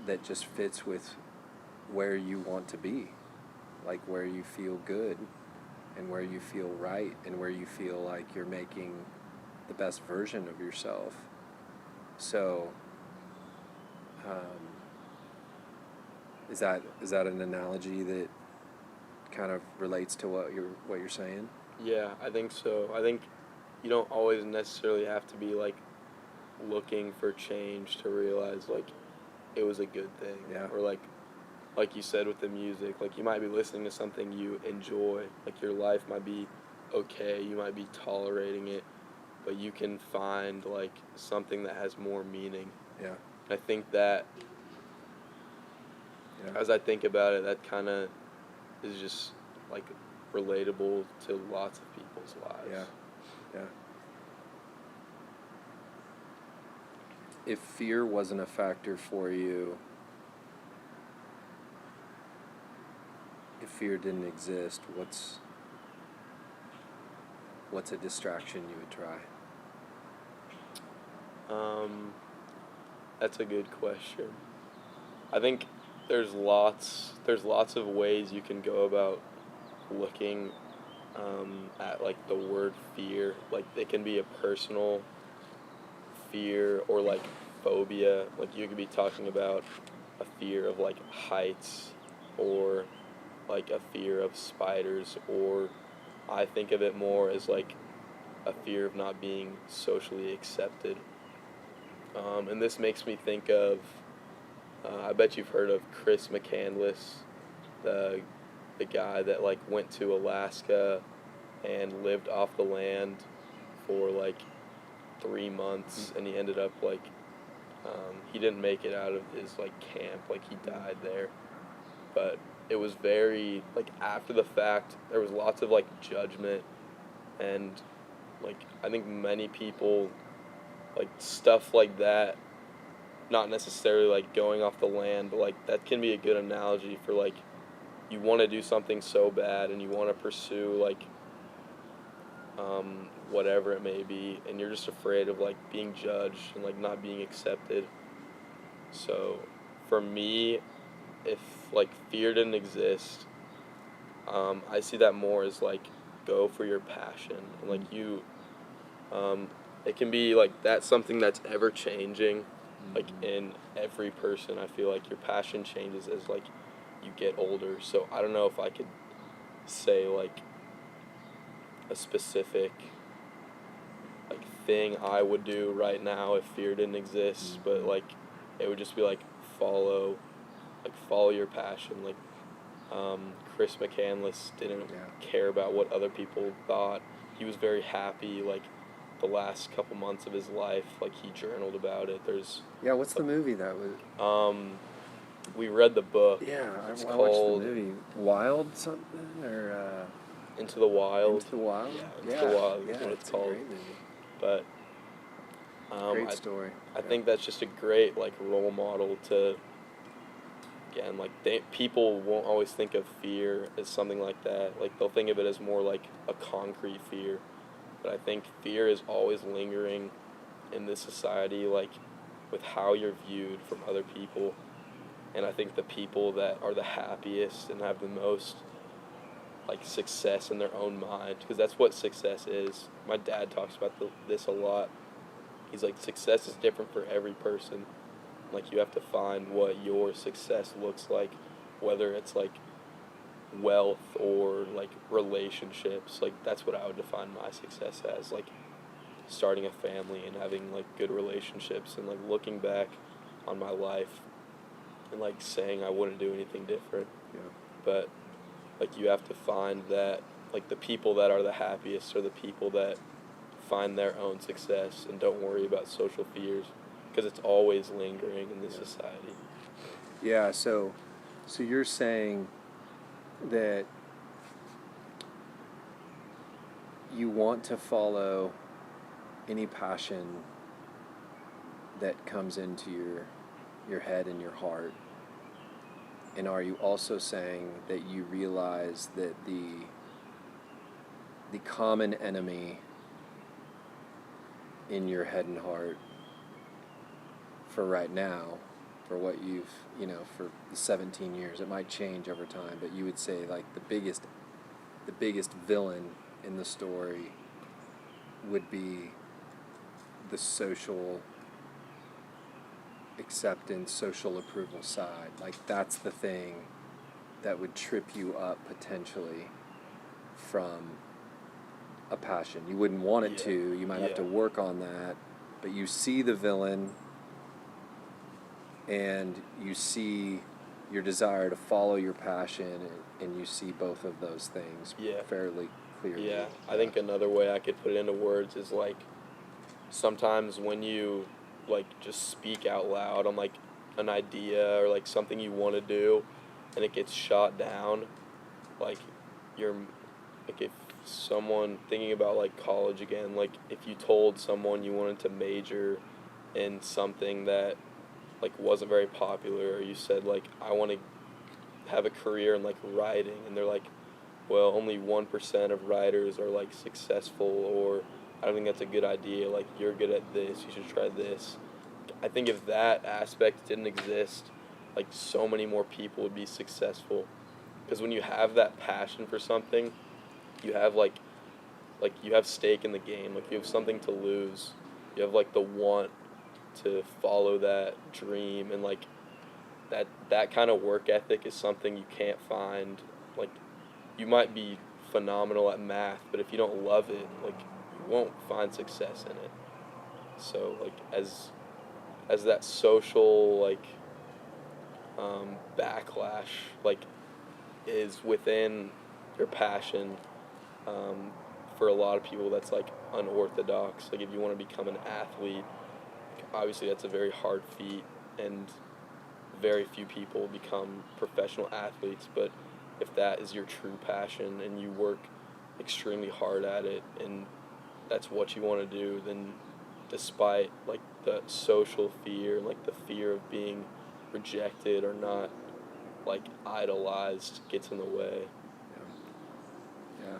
that just fits with where you want to be, like where you feel good and where you feel right and where you feel like you're making the best version of yourself. So is that an analogy that kind of relates to what you're saying? Yeah, I think so. I think you don't always necessarily have to be, like, looking for change to realize, like, it was a good thing. Yeah. Or, like you said with the music, like, you might be listening to something you enjoy. Like, your life might be okay, you might be tolerating it, but you can find like something that has more meaning. Yeah. I think that as I think about it, that kind of is just like relatable to lots of people's lives. Yeah. Yeah. If fear wasn't a factor for you, if fear didn't exist, what's a distraction you would try? That's a good question. I think there's lots of ways you can go about looking at like the word fear. Like it can be a personal fear or like phobia. Like you could be talking about a fear of like heights or like a fear of spiders, or I think of it more as like a fear of not being socially accepted. And this makes me think of, I bet you've heard of Chris McCandless, the guy that like went to Alaska and lived off the land for like 3 months, and he ended up like he didn't make it out of his like camp, like he died there. But it was very like after the fact, there was lots of like judgment, and like I think many people like stuff like that, not necessarily like going off the land, but like that can be a good analogy for like you want to do something so bad and you want to pursue like whatever it may be, and you're just afraid of like being judged and like not being accepted. So for me, if like fear didn't exist, I see that more as like go for your passion, and like you it can be like that's something that's ever changing, like in every person. I feel like your passion changes as like you get older. So I don't know if I could say like a specific like thing I would do right now if fear didn't exist, but like it would just be like follow your passion. Like Chris McCandless didn't care about what other people thought. He was very happy like the last couple months of his life, like he journaled about it. There's What's the movie that was? We read the book. Yeah, it's I called watched the movie. Wild something or Into the Wild. Into the Wild. Yeah, Into the Wild is what it's called. A great movie. But great story. I think that's just a great like role model to. Again, like people won't always think of fear as something like that. Like they'll think of it as more like a concrete fear. But I think fear is always lingering in this society, like with how you're viewed from other people. And I think the people that are the happiest and have the most like success in their own mind, because that's what success is. My dad talks about this a lot. He's like, success is different for every person. Like you have to find what your success looks like, whether it's like wealth or like relationships. Like that's what I would define my success as, like starting a family and having like good relationships, and like looking back on my life and like saying I wouldn't do anything different. But like you have to find that like the people that are the happiest are the people that find their own success and don't worry about social fears, because it's always lingering in this society. Yeah, so you're saying that you want to follow any passion that comes into your head and your heart. And are you also saying that you realize that the common enemy in your head and heart for right now, for what you've, for the 17 years, it might change over time, but you would say like the biggest villain in the story would be the social acceptance, social approval side. Like that's the thing that would trip you up potentially from a passion. You wouldn't want it to. You might have to work on that, but you see the villain and you see your desire to follow your passion, and you see both of those things fairly clearly. Yeah, I think another way I could put it into words is like sometimes when you like just speak out loud on like an idea or like something you want to do and it gets shot down, like you're like if someone thinking about like college again, like if you told someone you wanted to major in something that like wasn't very popular, or you said like I want to have a career in like writing, and they're like, well, only 1% of writers are like successful, or I don't think that's a good idea, like you're good at this, you should try this. I think if that aspect didn't exist, like so many more people would be successful, because when you have that passion for something, you have like you have stake in the game, like you have something to lose, you have like the want to follow that dream, and like that kind of work ethic is something you can't find. Like you might be phenomenal at math, but if you don't love it, like you won't find success in it. So like as that social like backlash like is within your passion, um, for a lot of people that's like unorthodox. Like if you want to become an athlete, obviously that's a very hard feat, and very few people become professional athletes. But if that is your true passion and you work extremely hard at it and that's what you want to do, then despite like the social fear, like the fear of being rejected or not like idolized gets in the way. Yeah.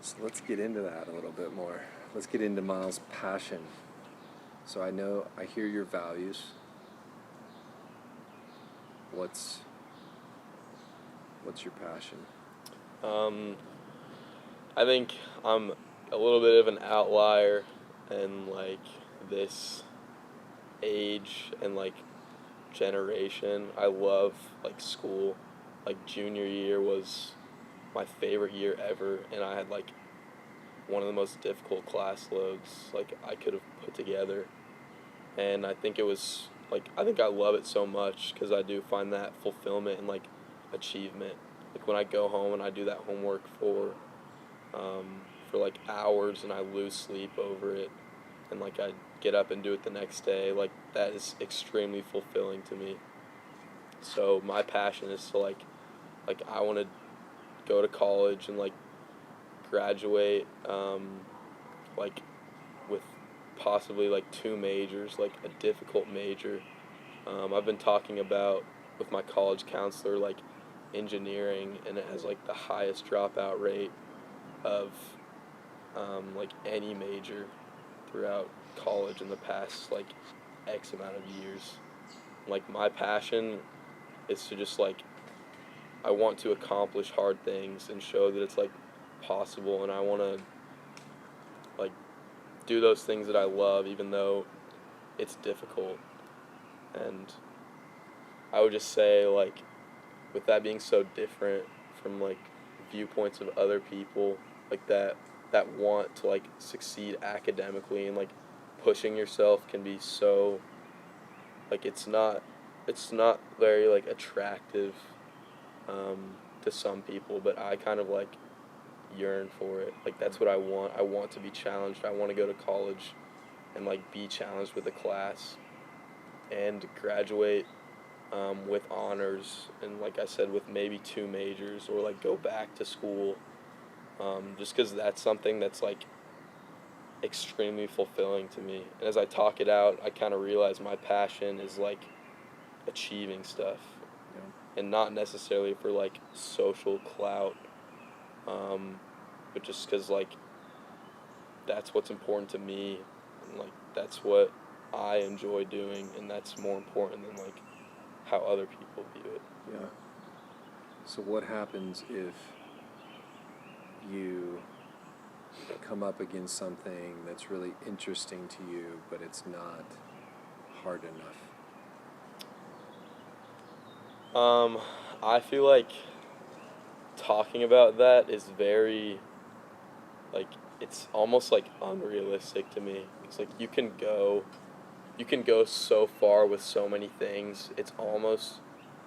So let's get into that a little bit more. Let's get into Miles' passion. So I hear your values. What's your passion? I think I'm a little bit of an outlier in like this age and like generation. I love like school. Like junior year was my favorite year ever, and I had like one of the most difficult class loads like I could have put together. And I think it was like I think I love it so much because I do find that fulfillment and like achievement. Like when I go home and I do that homework for like hours and I lose sleep over it, and like I get up and do it the next day, like that is extremely fulfilling to me. So my passion is to like I want to go to college and like graduate, like with possibly like two majors, like a difficult major. I've been talking about with my college counselor like engineering, and it has like the highest dropout rate of like any major throughout college in the past like X amount of years. Like my passion is to just like I want to accomplish hard things and show that it's like possible, and I want to like do those things that I love even though it's difficult. And I would just say like with that being so different from like viewpoints of other people, like that want to like succeed academically and like pushing yourself can be so like it's not very like attractive, to some people, but I kind of like yearn for it. Like that's what I want. I want to be challenged. I want to go to college and like be challenged with a class and graduate, with honors, and like I said, with maybe two majors, or like go back to school, just because that's something that's like extremely fulfilling to me. And as I talk it out, I kind of realize my passion is like achieving stuff, and not necessarily for like social clout, but just because like that's what's important to me, and like that's what I enjoy doing, and that's more important than like how other people view it. Yeah. So what happens if you come up against something that's really interesting to you, but it's not hard enough? I feel like talking about that is very like it's almost like unrealistic to me. It's like you can go so far with so many things. It's almost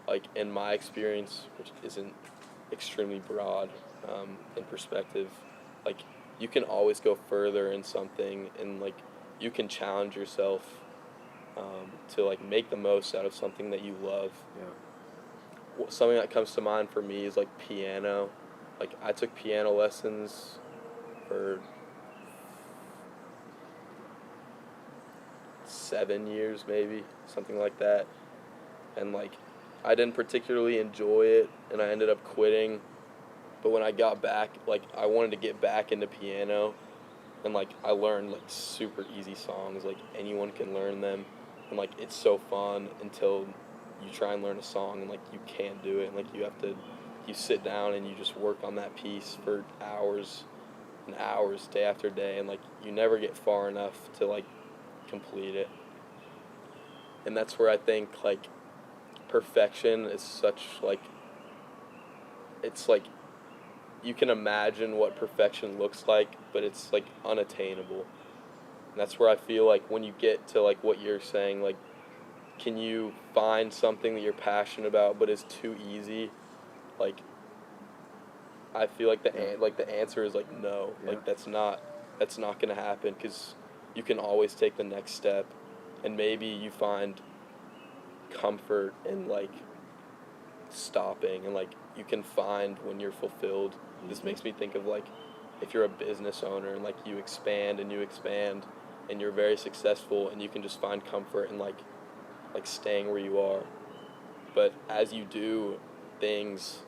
like in my experience, which isn't extremely broad, in perspective. Like, you can always go further in something, and like you can challenge yourself to like make the most out of something that you love. Something that comes to mind for me is like piano. Like, I took piano lessons for 7 years, maybe something like that, and like I didn't particularly enjoy it, and I ended up quitting. But when I got back, like, I wanted to get back into piano, and like I learned like super easy songs, like anyone can learn them, and like it's so fun until you try and learn a song and like you can't do it, and like you sit down and you just work on that piece for hours and hours, day after day, and like you never get far enough to like complete it. And that's where I think like perfection is such like, it's like you can imagine what perfection looks like, but it's like unattainable. And that's where I feel like when you get to like what you're saying, like, can you find something that you're passionate about but is too easy? Like, I feel like the answer is like no. Like, that's not going to happen, because you can always take the next step, and maybe you find comfort in like stopping, and like you can find when you're fulfilled. This makes me think of like if you're a business owner and like you expand and you expand and you're very successful, and you can just find comfort in like staying where you are. But as you do things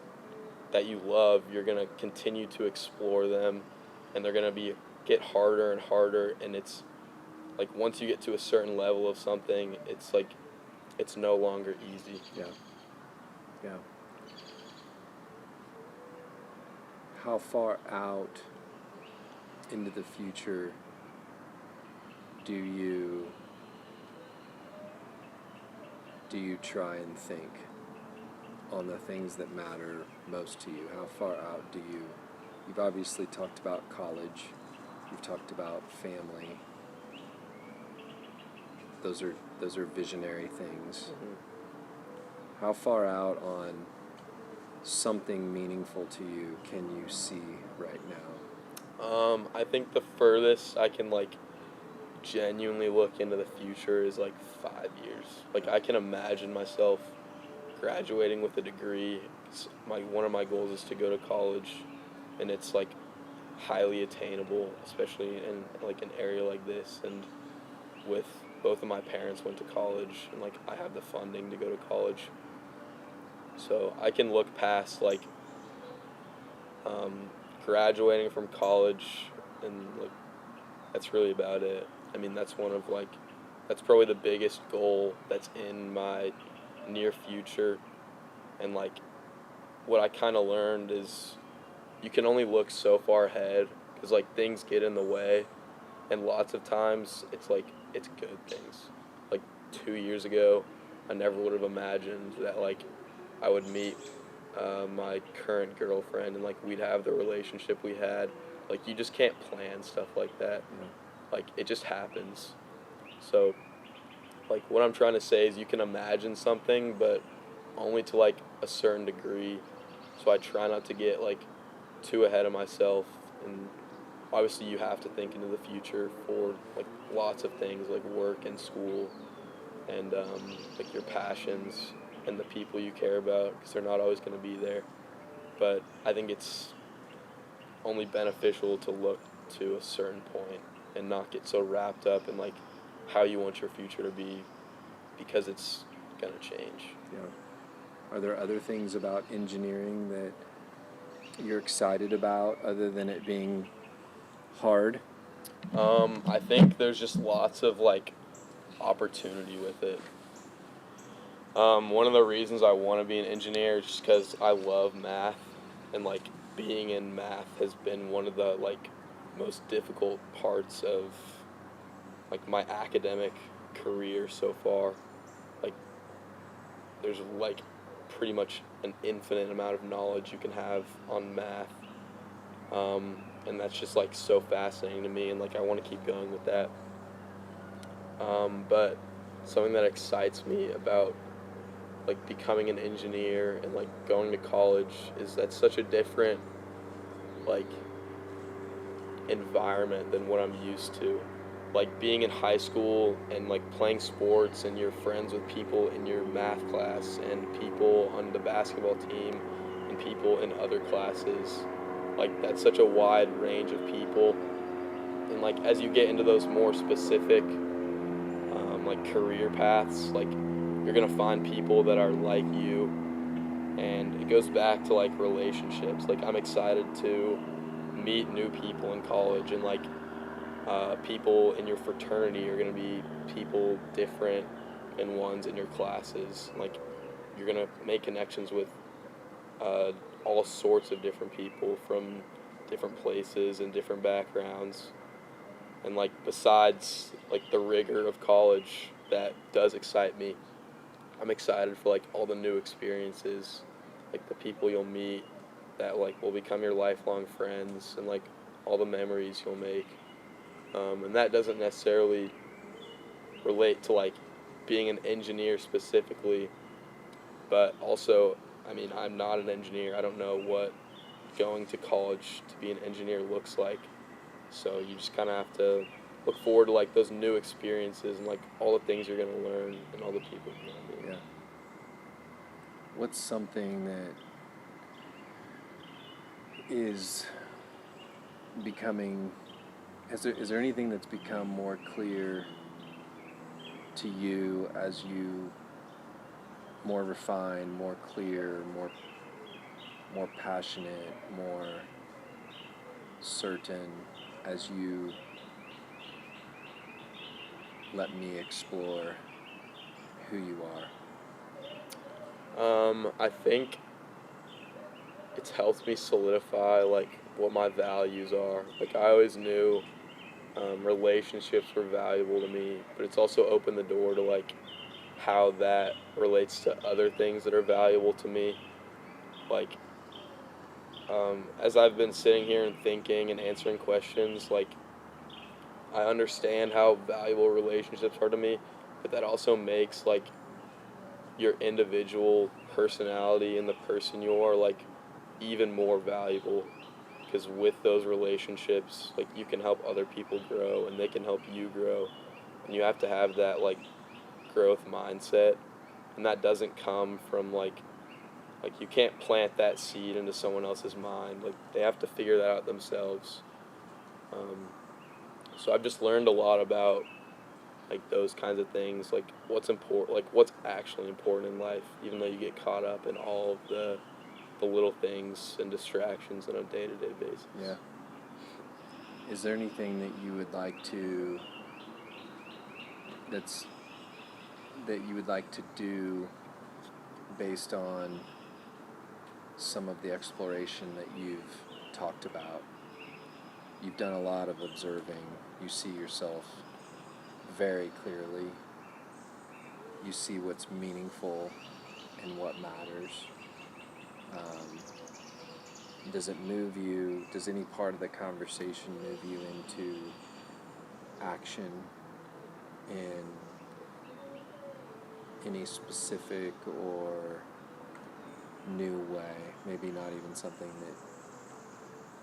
that you love, you're going to continue to explore them, and they're going to get harder and harder, and it's like once you get to a certain level of something, it's like it's no longer easy. Yeah. How far out into the future do you try and think on the things that matter most to you? How far out you've obviously talked about college, you've talked about family. Those are visionary things. Mm-hmm. How far out on something meaningful to you can you see right now? I think the furthest I can like genuinely look into the future is like 5 years. Like, I can imagine myself graduating with a degree. One of my goals is to go to college, and it's like highly attainable, especially in like an area like this, and with both of my parents went to college, and like I have the funding to go to college, so I can look past like graduating from college, and like that's really about it. I mean, that's probably the biggest goal that's in my near future. And like what I kind of learned is you can only look so far ahead, because like things get in the way, and lots of times it's good things. Like 2 years ago, I never would have imagined that like I would meet my current girlfriend, and like we'd have the relationship we had. Like, you just can't plan stuff like that. Like, it just happens. So like what I'm trying to say is you can imagine something, but only to like a certain degree. So I try not to get like too ahead of myself, and obviously you have to think into the future for like lots of things, like work and school, and like your passions and the people you care about, because they're not always going to be there. But I think it's only beneficial to look to a certain point and not get so wrapped up in like how you want your future to be, because it's going to change. Yeah. Are there other things about engineering that you're excited about other than it being hard? I think there's just lots of like opportunity with it. One of the reasons I want to be an engineer is just because I love math, and like being in math has been one of the like most difficult parts of like my academic career so far. Like, there's like pretty much an infinite amount of knowledge you can have on math, and that's just like so fascinating to me, and like I want to keep going with that. But something that excites me about like becoming an engineer and like going to college is that's such a different like environment than what I'm used to. Like being in high school and like playing sports and you're friends with people in your math class and people on the basketball team and people in other classes. Like that's such a wide range of people. And like as you get into those more specific like career paths, like you're gonna find people that are like you, and it goes back to like relationships. Like I'm excited to meet new people in college, and like people in your fraternity are gonna be people different than ones in your classes. Like you're gonna make connections with uh, all sorts of different people from different places and different backgrounds. And like besides like the rigor of college that does excite me, I'm excited for like all the new experiences, like the people you'll meet that like will become your lifelong friends, and like all the memories you'll make. And that doesn't necessarily relate to like being an engineer specifically, but also, I mean, I'm not an engineer. I don't know what going to college to be an engineer looks like. So you just kind of have to look forward to like those new experiences and like all the things you're going to learn and all the people you're going to meet. Yeah. What's something that is becoming, is there anything that's become more clear to you as you more refined, more clear, more passionate, more certain as you let me explore who you are? I think it's helped me solidify like what my values are. Like I always knew relationships were valuable to me, but it's also opened the door to like how that relates to other things that are valuable to me. Like as I've been sitting here and thinking and answering questions, like I understand how valuable relationships are to me, but that also makes like your individual personality and the person you are like even more valuable, because with those relationships like you can help other people grow and they can help you grow, and you have to have that like growth mindset, and that doesn't come from like you can't plant that seed into someone else's mind. Like they have to figure that out themselves. So I've just learned a lot about like those kinds of things, like what's important, like what's actually important in life, even though you get caught up in all of the little things and distractions on a day-to-day basis. Yeah. Is there anything that you would like to that you would like to do based on some of the exploration that you've talked about? You've done a lot of observing. You see yourself very clearly. You see what's meaningful and what matters. Does it move you? Does any part of the conversation move you into action in any specific or new way? Maybe not even something that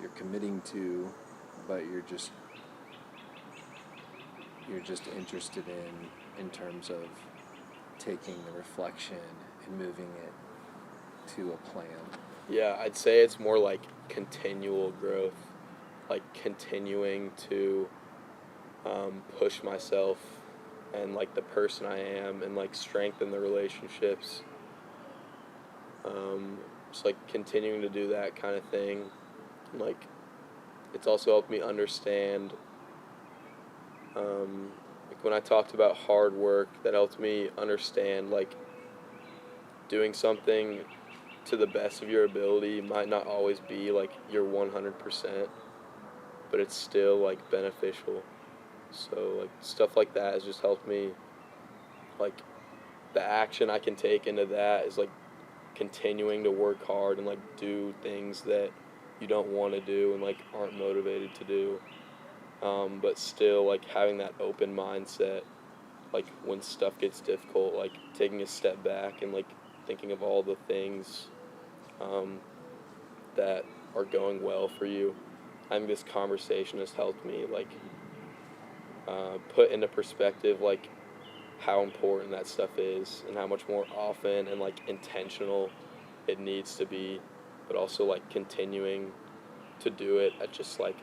you're committing to, but you're just interested in terms of taking the reflection and moving it to a plan. Yeah, I'd say it's more like continual growth, like continuing to push myself and like the person I am, and like strengthen the relationships. Just like continuing to do that kind of thing. Like it's also helped me understand, like when I talked about hard work, that helped me understand like doing something to the best of your ability might not always be like your 100%, but it's still like beneficial. So like stuff like that has just helped me, like the action I can take into that is like continuing to work hard and like do things that you don't want to do and like aren't motivated to do, but still like having that open mindset, like when stuff gets difficult, like taking a step back and like thinking of all the things that are going well for you. I think this conversation has helped me like put into perspective like how important that stuff is and how much more often and like intentional it needs to be, but also like continuing to do it at just like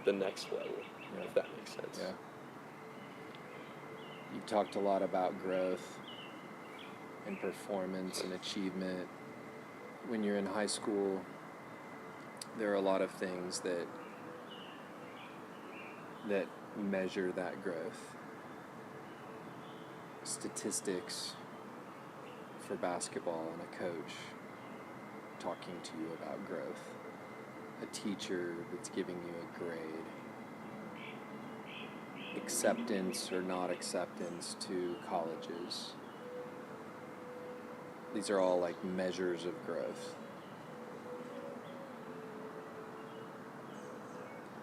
the next level, if that makes sense. Yeah. You've talked a lot about growth and performance and achievement. When you're in high school, there are a lot of things that measure that growth. Statistics for basketball and a coach talking to you about growth. A teacher that's giving you a grade. Acceptance or not acceptance to colleges. These are all like measures of growth.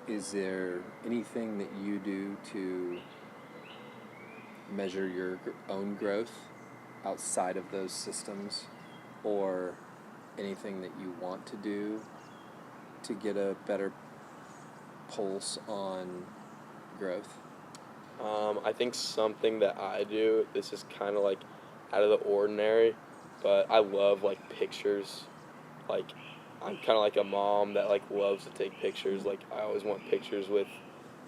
Is there anything that you do to measure your own growth outside of those systems, or anything that you want to do to get a better pulse on growth? I think something that I do, this is kind of like out of the ordinary, but I love like pictures. Like I'm kind of like a mom that like loves to take pictures. Like I always want pictures with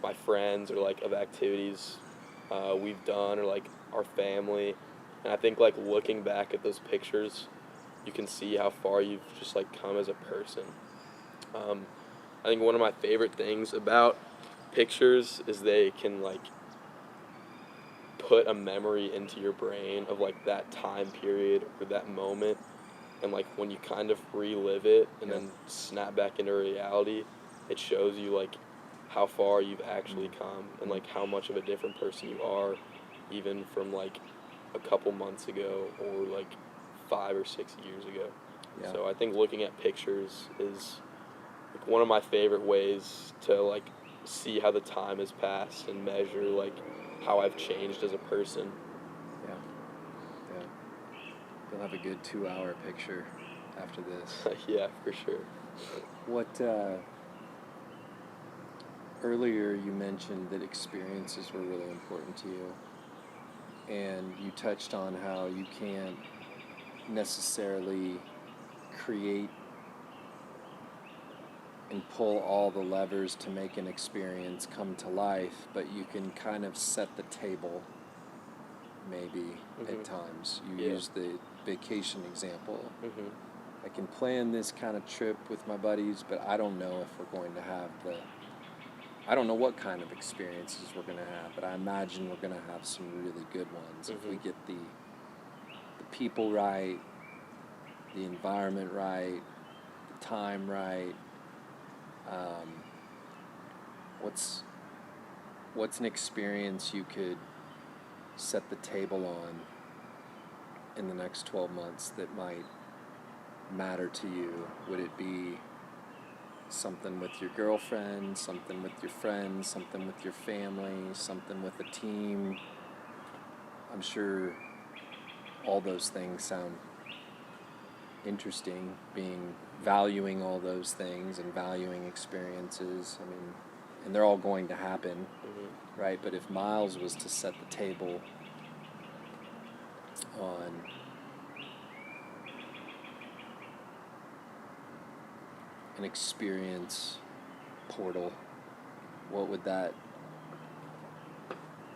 my friends or like of activities we've done or like our family. And I think like looking back at those pictures, you can see how far you've just like come as a person. I think one of my favorite things about pictures is they can like put a memory into your brain of like that time period or that moment, and like when you kind of relive it and then snap back into reality, it shows you like how far you've actually come and like how much of a different person you are even from like a couple months ago or like 5 or 6 years ago. So I think looking at pictures is like one of my favorite ways to like see how the time has passed and measure like how I've changed as a person. Yeah. You'll have a good 2-hour picture after this. Yeah, for sure. What, earlier you mentioned that experiences were really important to you, and you touched on how you can't necessarily create and pull all the levers to make an experience come to life, but you can kind of set the table maybe at times. You use the vacation example. I can plan this kind of trip with my buddies, but I don't know if we're going to have I don't know what kind of experiences we're going to have, but I imagine we're going to have some really good ones if we get the people right, the environment right, the time right. What's an experience you could set the table on in the next 12 months that might matter to you? Would it be something with your girlfriend, something with your friends, something with your family, something with a team? I'm sure all those things sound interesting, valuing all those things and valuing experiences. I mean, and they're all going to happen, right? But if Miles was to set the table on an experience portal, what would that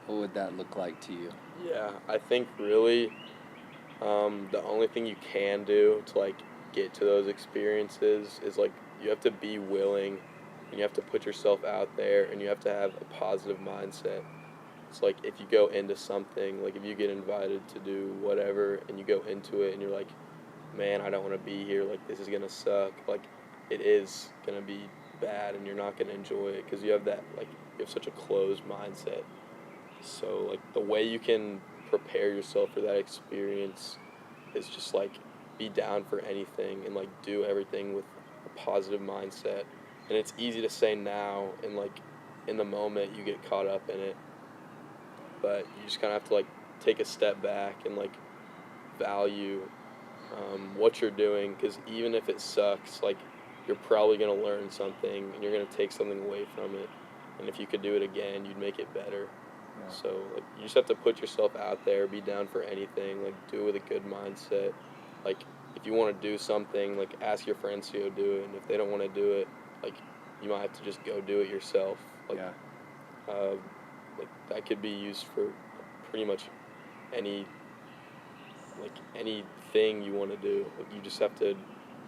look like to you? Yeah, I think really the only thing you can do to like get to those experiences is like you have to be willing and you have to put yourself out there and you have to have a positive mindset. It's like if you go into something, like if you get invited to do whatever and you go into it and you're like, man, I don't want to be here, like this is going to suck, like it is going to be bad and you're not going to enjoy it because you have that, like you have such a closed mindset. So like the way you can prepare yourself for that experience is just like be down for anything and like do everything with a positive mindset. And it's easy to say now and like in the moment you get caught up in it, but you just kind of have to like take a step back and like value what you're doing, because even if it sucks, like you're probably going to learn something and you're going to take something away from it. And if you could do it again, you'd make it better. Yeah. So like, you just have to put yourself out there, be down for anything, like do it with a good mindset. Like if you want to do something, like ask your friends to go do it, and if they don't want to do it, like you might have to just go do it yourself. Like, Yeah. like that could be used for pretty much anything you want to do. Like you just have to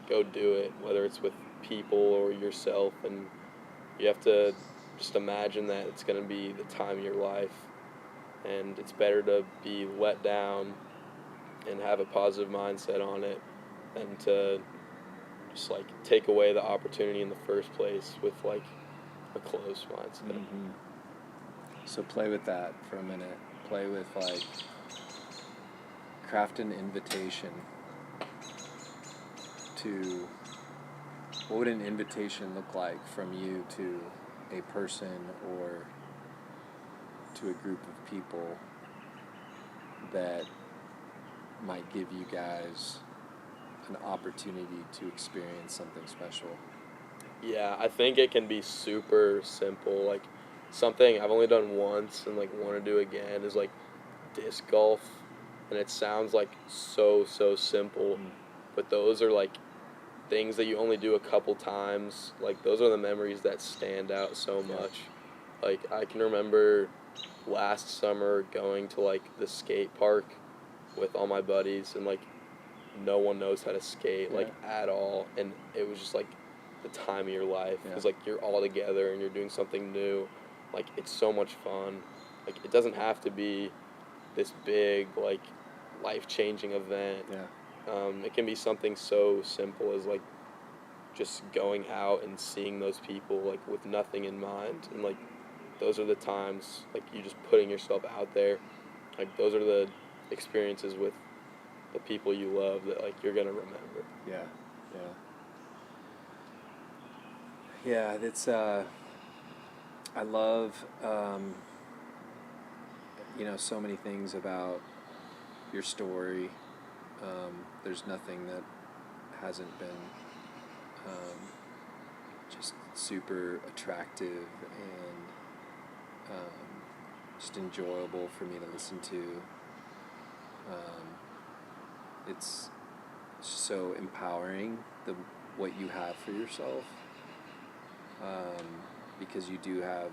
go do it, whether it's with people or yourself, and you have to just imagine that it's going to be the time of your life, and it's better to be let down and have a positive mindset on it than to just like take away the opportunity in the first place with like a closed mindset. Mm-hmm. So play with that for a minute. Play with like craft an invitation to, what would an invitation look like from you to a person or to a group of people that might give you guys an opportunity to experience something special? Yeah, I think it can be super simple. Like something I've only done once and like want to do again is like disc golf, and it sounds like so simple, but those are like things that you only do a couple times. Like those are the memories that stand out so much. Like I can remember last summer going to like the skate park with all my buddies, and like no one knows how to skate like at all, and it was just like the time of your life because like you're all together and you're doing something new. Like it's so much fun. Like it doesn't have to be this big like life-changing event. It can be something so simple as like just going out and seeing those people like with nothing in mind, and like those are the times like you just putting yourself out there. Like those are the experiences with the people you love that like you're gonna remember. Yeah, it's I love so many things about your story. There's nothing that hasn't been just super attractive and just enjoyable for me to listen to. It's so empowering, what you have for yourself, because you do have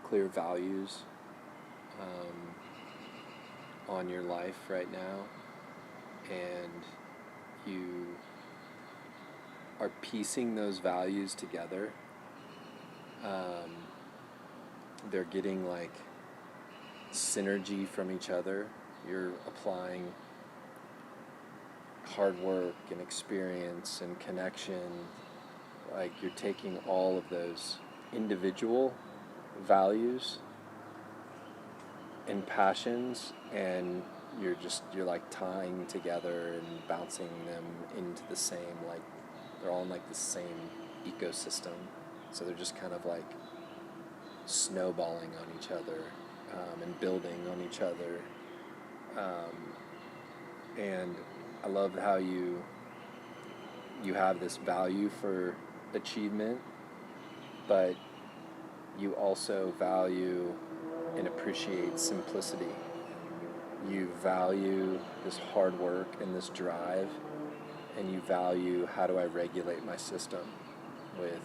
clear values on your life right now, and you are piecing those values together. They're getting like synergy from each other. You're applying hard work and experience and connection. Like you're taking all of those individual values and passions, and you're like tying together and bouncing them into the same, like they're all in like the same ecosystem. So they're just kind of like snowballing on each other and building on each other. And I love how you have this value for achievement, but you also value and appreciate simplicity. You value this hard work and this drive, and you value, how do I regulate my system with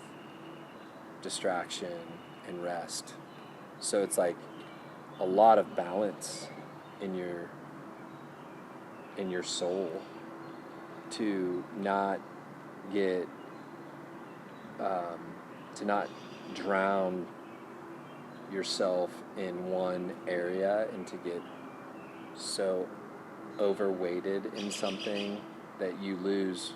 distraction and rest. So it's like a lot of balance in your soul, to not get to not drown yourself in one area and to get so overweighted in something that you lose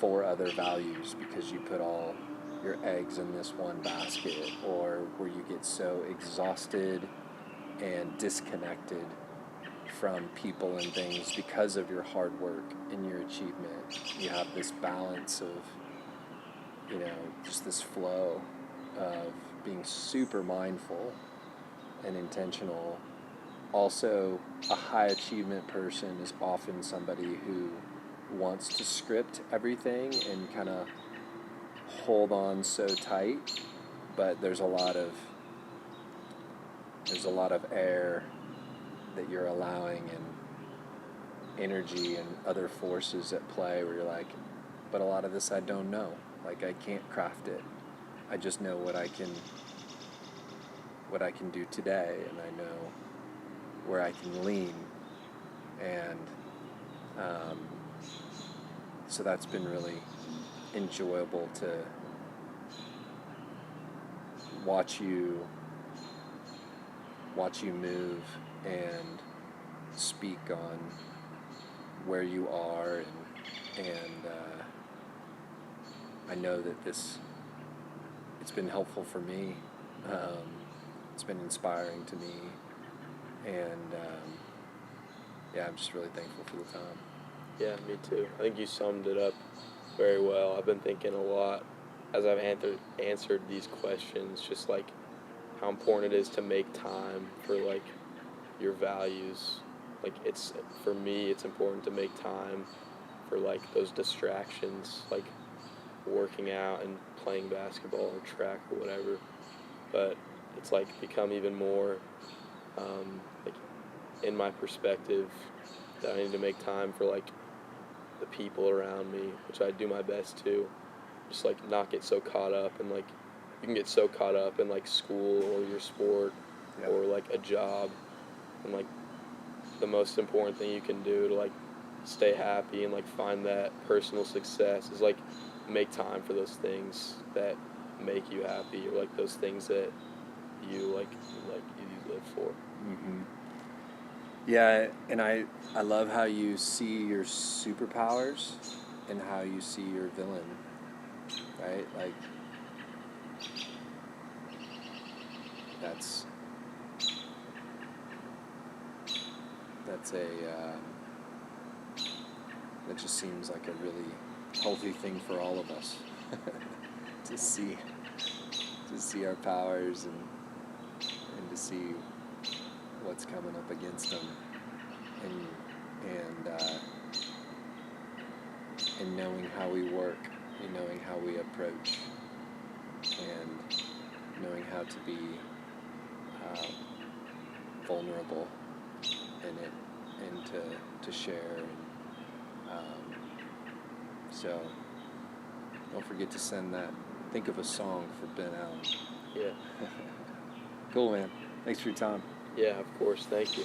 4 other values because you put all your eggs in this one basket, or where you get so exhausted and disconnected from people and things because of your hard work and your achievement. You have this balance of, just this flow of being super mindful and intentional. Also, a high achievement person is often somebody who wants to script everything and kind of hold on so tight, but there's a lot of air that you're allowing and energy and other forces at play where you're like, but a lot of this I don't know. Like, I can't craft it. I just know what I can do today, and I know where I can lean. And so that's been really enjoyable to watch you move and speak on where you are, and I know that it's been helpful for me. It's been inspiring to me, and yeah, I'm just really thankful for the time. Yeah, me too. I think you summed it up very well. I've been thinking a lot as I've answered these questions, just like how important it is to make time for like your values. Like, it's, for me, it's important to make time for like those distractions, like working out and playing basketball or track or whatever. But it's like become even more like in my perspective that I need to make time for like the people around me, which I do my best to. Just like not get so caught up, and like you can get so caught up in like school or your sport or like a job, and like the most important thing you can do to like stay happy and like find that personal success is like make time for those things that make you happy, or like those things that you like you live for. Mm-hmm. Yeah, and I love how you see your superpowers and how you see your villain, right? Like, that's a that just seems like a really healthy thing for all of us to see our powers and to see what's coming up against them, and knowing how we work, and knowing how we approach, and knowing how to be vulnerable in it, and to share. And so don't forget to send that. Think of a song for Ben Allen. Yeah. Cool, man. Thanks for your time. Yeah, of course. Thank you.